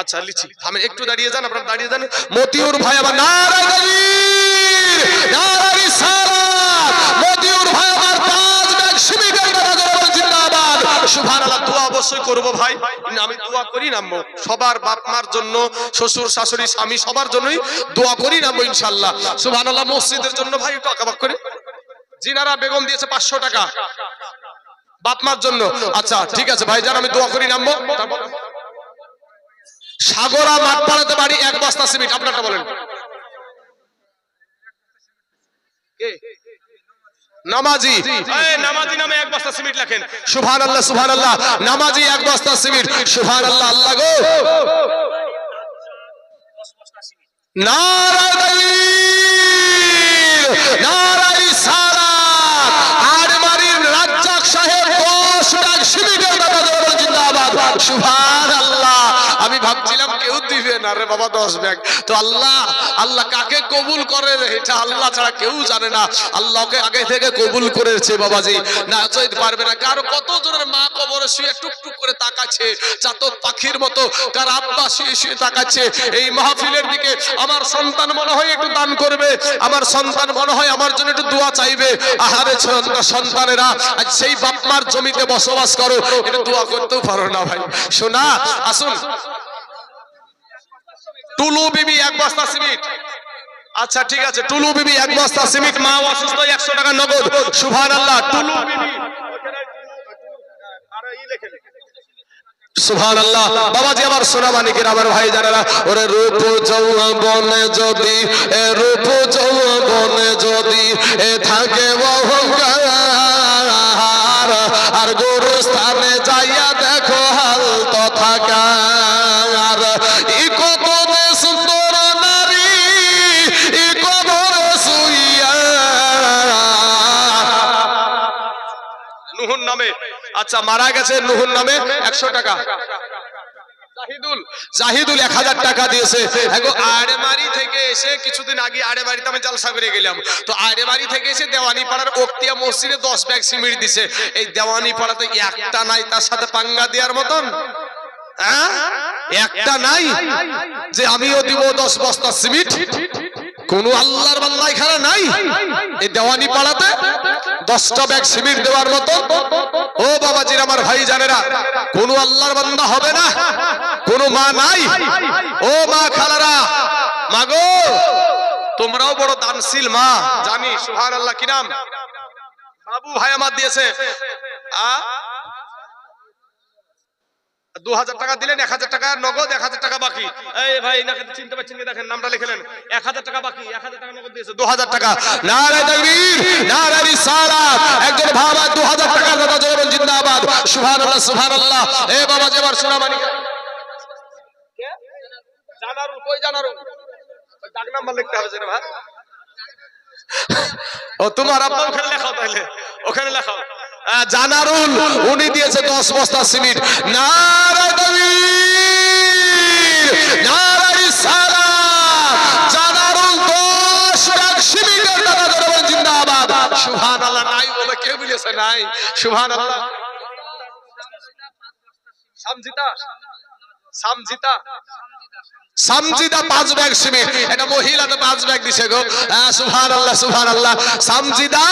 আচ্ছা লিচি আমি একটু দাঁড়িয়ে যান, আপনারা দাঁড়িয়ে যান। মতিউর ভাই আবার নারায়ে তাকবীর, নারায়ে রিসালাত। মতিউর ভাই আমার 5 ব্যাগ সিমেন্টের কথা জোরে জিন্দাবাদ সুবহানাল্লাহ। দোয়া অবশ্যই করব ভাই, আমি দোয়া করি নামবো সবার বাপ মার জন্য, শ্বশুর শাশুড়ি স্বামী সবার জন্যই দোয়া করি নামবো ইনশাআল্লাহ সুবহানাল্লাহ। মসজিদের জন্য ভাই একটু আঁকাবাক করে। জিনারা বেগম দিয়েছে 500 টাকা বাপ মার জন্য। আচ্ছা ঠিক আছে ভাই যান, আমি দোয়া করি নামবো। সাগরা মাঠপাড়াতে বাড়ি 1 বস্তা সিমেন্ট, আপনারটা বলেন। কে? নামাজি। এই নামাজি নামে 1 বস্তা সিমেন্ট লেখেন। সুবহানাল্লাহ সুবহানাল্লাহ। নামাজি 1 বস্তা সিমেন্ট। সুবহানাল্লাহ। আল্লাহ গো। নারায়ে তাকবীর, নারায়ে রিসালাত। আড়মারির রাজ্জাক সাহেব 10 ব্যাগ সিমেন্টের কথা জোরে জিন্দাবাদ সুবহানাল্লাহ। আমি ভাবছিলাম কেউ দিবে না রে বাবা 10 ব্যাগ। তো আল্লাহ আল্লাহ কাকে কবুল করে এটা আল্লাহ ছাড়া কেউ জানে না। আল্লাহকে আগে থেকে কবুল করেছে বাবাজি, না চাইতে পারবে না। কার কত জনের মা কবরে শুয়ে টুকটুক করে তাকাচ্ছে চাতক পাখির মতো, কার আব্বা শুয়ে শুয়ে তাকাচ্ছে এই মাহফিলের দিকে। আমার সন্তান মনে হয় একটু দান করবে, আমার সন্তান মনে হয় আমার জন্য একটু দোয়া চাইবে। আহারে সন্তানেরা আজ সেই বাপ মার জমিতে বসবাস করো, এটা দোয়া করতেও পারো না ভাই। শোনা আসুন টুলু বিবি 1 বস্তা সিমেন্ট। আচ্ছা ঠিক আছে, টুলু বিবি 1 বস্তা সিমেন্ট। মা অসুস্থ 100 টাকা নগদ সুবহানাল্লাহ। টুলু বিবি সুবহানাল্লাহ। বাবাজি আমার সোনা মানিকের আমার ভাই জানেরা, ওরে রূপ যৌবনে যদি রূপ যৌবনে যদি থাকে অহংকার, আর গুরু স্থানে যাইয়া দেখো হাল তথাকার। ই কত সুন্দর নারী, ই কবর শুইয়া। নুহুর নামে, আচ্ছা মারা গেছে নুহুর নামে 100 টাকা। জাহিদুল 1000 টাকা দিয়েছে। আড়েমারি থেকে এসে কিছুদিন আগে আড়েমারিতে আমি জালসা করে গেলাম, তো আড়েমারি থেকে এসে দেওয়ানি পাড়ার ওক্তিয়া মসজিদে 10 ব্যাগ সিমেন্ট দিছে। এই দেওয়ানি পাড়াতে একটা নাই তার সাথে পাঙ্গা দেওয়ার মতন, একটা নাই যে আমিও দিব 10 বস্তা সিমেন্ট। কোন আল্লাহর বান্দা এখানে নাই এই দেওয়ানি পাড়াতে 10টা ব্যাগ সিমেন্ট দেওয়ার মতো। ও বাবাজির আমার ভাই জানেরা, কোন আল্লাহর বান্দা হবে না? কোন মা নাই? ও মা খালারা, মাগো তোমরাও বড় দানশীল মা জানি সুবহানাল্লাহ। কি নাম? বাবু ভাই আমার দিয়েছে 2000 টাকা দিলেন, 1000 টাকা নগদ, 1000 টাকা বাকি। এই ভাই নাকি চিনতে পারছেন কি? দেখেন নামটা লিখলেন, 1000 টাকা বাকি, 1000 টাকা নগদ দিয়েছে, 2000 টাকা। নারায়ে তাকবীর, নারায়ে রিসালাত। একজন ভাবা 2000 টাকার কথা জোরে জিন্দাবাদ সুবহানাল্লাহ সুবহানাল্লাহ। এ বাবা যেবার সোনা মানিক কে জানারু, কই জানারু? ওই ডাক নাম্বার লিখতে হবে রে ভাই। ও তোমার আব্বা ওখানে লেখাও, তাহলে ওখানে লেখাও। জানারুল উনি দিয়েছে 10 বস্তা সিমেন্ট। নারায়ে তাকবীর, নারায়ে রিসালাত। জানারুল 10 ব্যাগ সিমেন্টের টাকা জোরে জিন্দাবাদ সুবহানাল্লাহ। নাই বলে কে বলেছে নাই? সুবহানাল্লাহ। সামজিতা, সামজিতা, সামজিদা 5 ব্যাগ সিমেন্ট। এটা মহিলাতে 5 ব্যাগ দিছে গো। সুবহানাল্লাহ সুবহানাল্লাহ। সামজিদা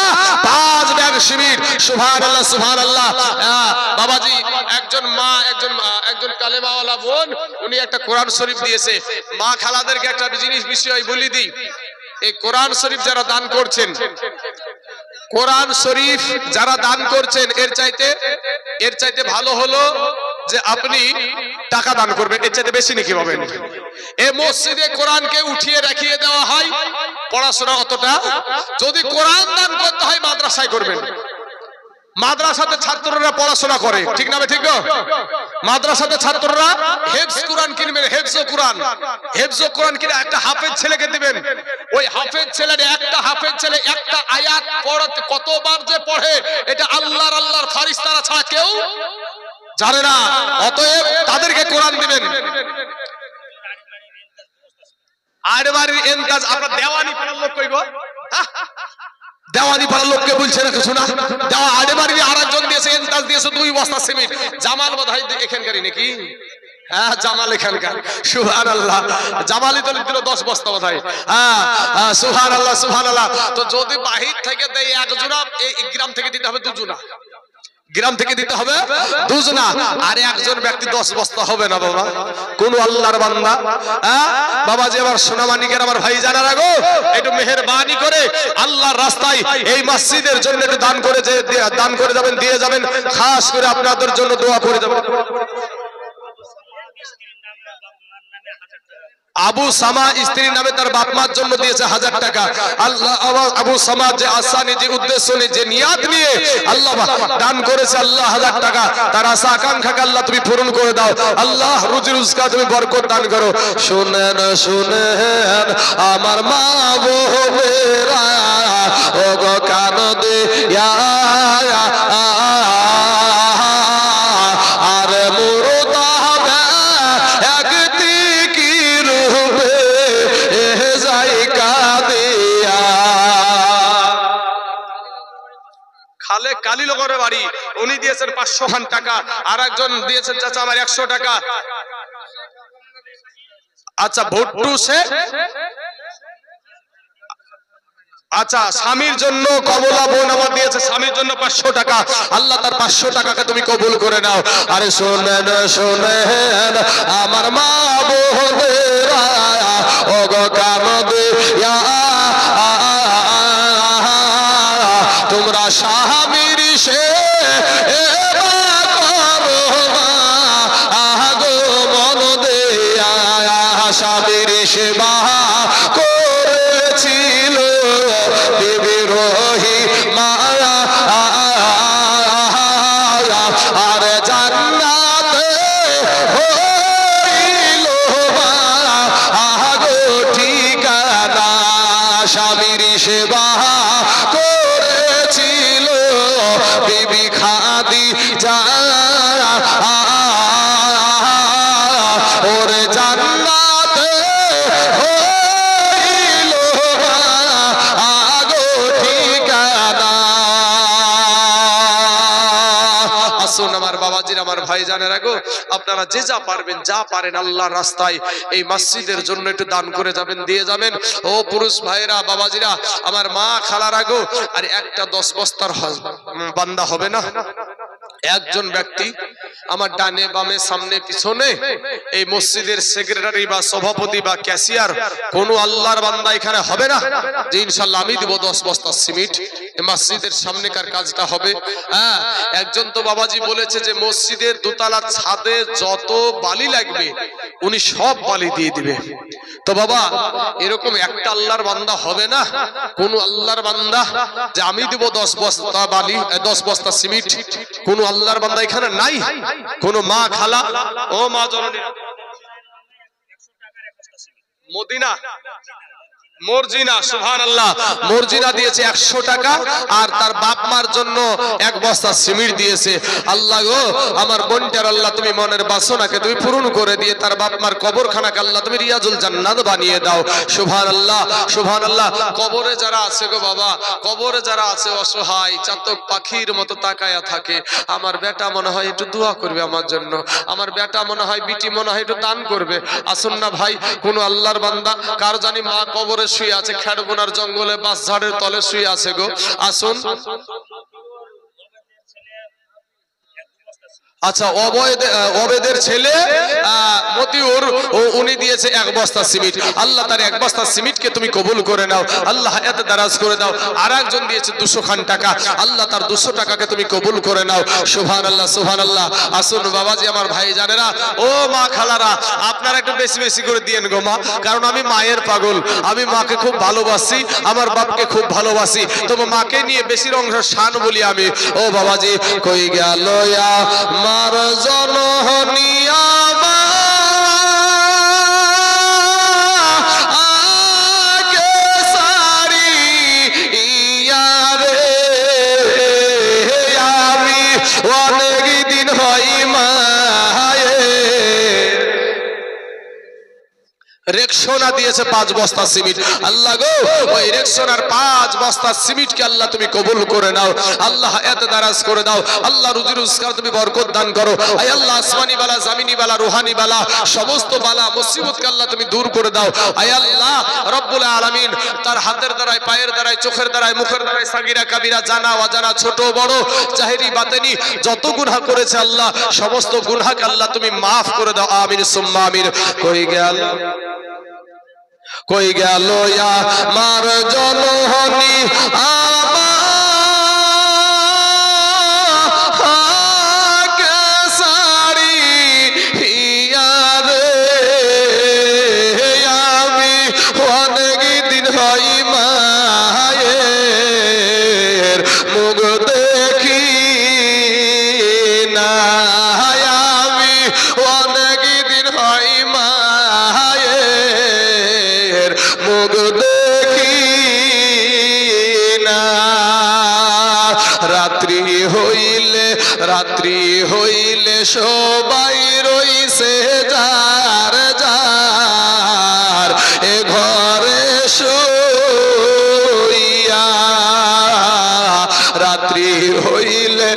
5 ব্যাগ সিমেন্ট সুবহানাল্লাহ সুবহানাল্লাহ। বাবাজি একজন মা, একজন কালেমাওয়ালা বোন, উনি একটা কোরআন শরীফ দিয়েছে। মা খালাদেরকে একটা জিনিস বিষয় বলি দিই, এই কোরআন শরীফ যারা দান করছেন, কোরআন শরীফ যারা দান করছেন, এর চাইতে ভালো হলো যে আপনি টাকা দান করবেন, এর চাইতে বেশি নাকি পাবেন। এই মসজিদে কোরআনকে উঠিয়ে রাখিয়ে দেওয়া হয়, পড়াশোনা অতটা। যদি কোরআন দান করতে হয় মাদ্রাসায় করবেন। মাদ্রাসাতে ছাত্ররা পড়াশোনা করে, ঠিক না? ঠিক না? মাদ্রাসাতে ছাত্ররা হেফজ কোরআন কিনবেন, হেফজ কোরআন কিনে একটা হাফেজ ছেলেকে দিবেন। ওই হাফেজ ছেলের একটা আয়াত পড়তে কতবার যে পড়ে এটা আল্লাহর ফারিস্তারা ছাড়া কেউ জানে না। অতএব তাদেরকে কোরআন দিবেন। আড়বাড়ির এন্তাজ আপনার দেওয়ানি পাড়ার লোক কইব, দেওয়ানি পাড়ার লোককে বলছে না শোনা, দেওয়া আড়বাড়ির আরেকজন দিয়েছে এন্তাজ দিয়েছে 2 বস্তা সিমেন্ট। জামাল বোধহয় এখানকারই নাকি? হ্যাঁ জামাল এখানকার, সুবহানাল্লাহ। জামালি তো দিল 10 বস্তা বোধহয়। হ্যাঁ সুবহানাল্লাহ সুবহানাল্লাহ। তো যদি বাহির থেকে দেয় এক জোড়া, এই গ্রাম থেকে দিতে হবে 2 জোড়া, গ্রাম থেকে দিতে হবে 2 জোড়া। আর একজন ব্যক্তি 10 বস্তা হবে না বাবা, কোন আল্লাহর বান্দা। হ্যাঁ বাবাজি আমার সোনামানিকের আমার ভাই জানারা গো, একটু মেহেরবানি করে আল্লাহর রাস্তায় এই মসজিদের জন্য একটু দান করে যাবেন, দিয়ে যাবেন। খাস করে আপনাদের জন্য দোয়া করে যাবেন। আবু সামা স্ত্রীর নামে তার বাপ মার জন্য দিয়েছে 1000 টাকা। আল্লাহ আবু সামা যে আসানি যে উদ্দেশ্য নিয়ে যে নিয়াত নিয়ে আল্লাহ দান করেছে, আল্লাহ 1000 টাকা তার আশা আকাঙ্ক্ষাকে আল্লাহ তুমি পূরণ করে দাও। আল্লাহ রুজি রুজকা তুমি বরকত দান করো। শুনেন শুনেন আমার মা বোনেরা, ও গো কান দিয়া আরে মুরদা একটি কি রূপে যাই কাঁদিয়া। খালে কালীনগরের বাড়ি, উনি দিয়েছেন 500 খান টাকা। আর একজন দিয়েছেন চাচা আমার 100 টাকা। আচ্ছা ভুট্টু শেখ, আচ্ছা স্বামীর জন্য কমলা বোন আমার দিয়েছে, স্বামীর জন্য 500 টাকা। আল্লাহ তার 500 টাকাকে তুমি কবুল করে নাও। আরে শোনেন শোনেন আমার মা বোনেরা, ও গো কামদিয়া তোমরা স্বামীর সে স্বামীর সেবা করেছিল বিরোহী মায়া, আর জান্নাতে হইল গো ঠিকানা। স্বামীর সেবা করেছিল বিবি খাদিজা, ওরে জান্নাতে হইল গো ঠিকানা। আসুন আমার বাবাজির আমার ভাই জানেরা গো, আপনারা যে যা পারবেন যা পারেন আল্লাহর রাস্তায় এই মসজিদের জন্য একটু দান করে যাবেন, দিয়ে যাবেন। ও পুরুষ ভাইরা বাবাজিরা আমার মা খালারা গো, আর একটা 10 বস্তার বান্দা হবে না। একজন ব্যক্তি আমার ডানে বামে সামনে পিছনে এই মসজিদের সেক্রেটারি বা সভাপতি বা ক্যাশিয়ার কোন আল্লাহর বান্দা এখানে হবে না যে ইনশাআল্লাহ আমি দেব 10 বস্তা সিমেন্ট, এই মসজিদের সামনেকার কাজটা হবে। হ্যাঁ একজন তো বাবাজি বলেছে যে মসজিদের দোতলার ছাদে যত বালি লাগবে উনি সব বালি দিয়ে দিবে। তো বাবা এরকম একটা আল্লাহর বান্দা হবে না, কোন আল্লাহর বান্দা যে আমি দেব 10 বস্তা বালি 10 বস্তা সিমেন্ট, কোন আল্লাহর বান্দা এখানে নাই? কোন মা খালা ও মা জননী মদিনা মর্জিনা, সুবহানাল্লাহ, মর্জিনা দিয়েছে 100 টাকা আর তার বাপ মার জন্য 1 বস্তা সিমেন্ট দিয়েছে। আল্লাহ গো আমার বোনটার আল্লাহ তুমি মনের বাসনাকে তুমি পূরণ করে দিয়ে তার বাপ মার কবরখানাকে আল্লাহ তুমি রিয়াজুল জান্নাত বানিয়ে দাও। সুবহানাল্লাহ সুবহানাল্লাহ। কবরে যারা আছে গো বাবা, কবরে যারা আছে অসহায় চাতক পাখির মতো তাকায়া থাকে, আমার বেটা মনে হয় একটু দোয়া করবে আমার জন্য, আমার বেটা মনে হয় বিটি মনে হয় একটু দান করবে। আসুন না ভাই, কোন আল্লাহর বান্দা কার জানি মা কবরে শুয়ে আছে, খেড়বোনার জঙ্গলে বাস ঝাড়ের তলে শুয়ে আছে গো, আসুন। আচ্ছা অবেদের ছেলে মতিউর উনি দিয়েছে 1 বস্তা সিমেন্ট। আল্লাহ তার 1 বস্তা সিমেন্টকে তুমি কবুল করে নাও, আল্লাহ হায়াতে দারাজ করে দাও। আর একজন দিয়েছে 200 খান টাকা, আল্লাহ তার 200 টাকাকে তুমি কবুল করে নাও। সুবহানাল্লাহ সুবহানাল্লাহ। আসুন বাবাজি আমার ভাই জানেরা, ও মা খালারা আপনারা একটু বেশি বেশি করে দিয়েন গো মা, কারণ আমি মায়ের পাগল, আমি মাকে খুব ভালোবাসি, আমার বাপকে খুব ভালোবাসি, তবে মাকে নিয়ে বেশি অংশ শান বলি আমি। ও বাবাজি কই গেল আমার জননী আগে সারি ইয়ারে, আমি অনেক দিন হই মায়ে রেকসোনা দিয়েছে 5 বস্তা সিমেন্ট। আল্লাহ গো, ওই রেকসোনার 5 বস্তা সিমেন্টকে আল্লাহ তুমি কবুল করে নাও। আল্লাহ এত দারাজ করে দাও। আল্লাহ রুজি রোজগার তুমি বরকত দান করো। আয় আল্লাহ, আসমানি বালা, জামিনি বালা, রুহানি বালা, সমস্ত বালা মুসিবতকে আল্লাহ তুমি দূর করে দাও। আয় আল্লাহ রব্বুল আলামিন, তার হাতের দ্বারায়, পায়ের দ্বারায়, চোখের দ্বারায়, মুখের দ্বারায়, সাগিরা কাবিরা, জানা অজানা, ছোট বড়, জাহেরি বাতেনি যত গুনাহ করেছে আল্লাহ, সমস্ত গুনাহকে আল্লাহ তুমি মাফ করে দাও। আমিন সুম্মা আমিন। কই গেল, কই গেল আমার জননী আমাকে সারি হিয়ারে, আমি অনেক দিন হই মায়ের মুখ দেখি না, আমি অনেক দিন হই মায়ের মুখ দেখি না। রাত্রি হইলে, রাত্রি হইলে সবাই রইছে যার যার এ ঘরে শুইয়া, রাত্রি হইলে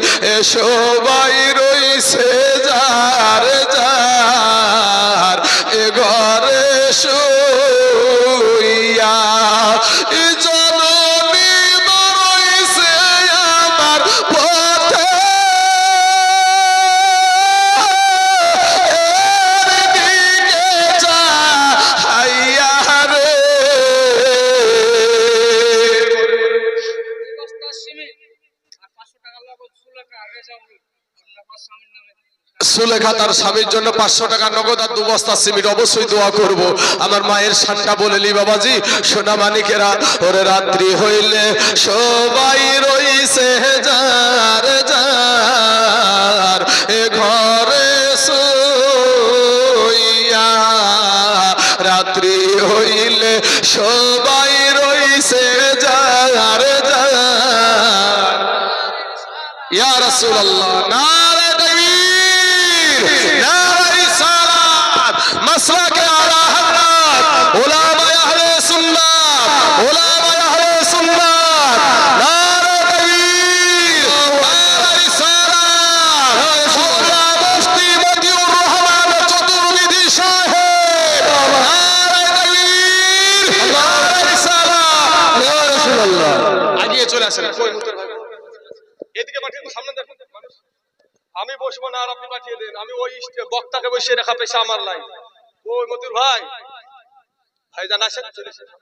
সবাই রইছে যার যার এ ঘরে শুইয়া। এ জননী রইছে আমার পথে, এর দিকে চাহিয়া রে। সুলেখা তার স্বামীর জন্য 500 টাকা নগদ আর 2 বস্তা সিমেন্ট। অবশ্যই দোয়া করব। আমার মায়ের শানটা বলেলি বাবাজি, সোনা মানিকেরা, ওরে রাত্রি হইলে সবাই রইছে যার যার এ ঘরে শুইয়া, রাত্রি হইলে সবাই রইছে যার যার। ইয়া রাসূলুল্লাহ, নারে তাকবীর, নারে রিসালাত, মাসলাকে আলা হযরত উলামায়ে আহলে সুন্নাত, উলামায়ে আহলে সুন্নাত, নারে তাকবীর, নারে রিসালাত, মাওলানা মুফতি মতিউর রহমান চতুর্বেদী সাহেব, নারে তাকবীর, নারে রিসালাত, ইয়া রাসূলুল্লাহ। আগিয়ে চলে আসেন। কই মুতের ভাই, এদিকে পাঠিয়ে সামনে দেখুন মানুষ। আমি বসবো না, আর আপনি পাঠিয়ে দেন। আমি ওই বক্তাকে বসিয়ে রাখা পেশা আমার নাই। ওই মতিউর ভাই, ভাইজান আসেন, চলে এসেছেন।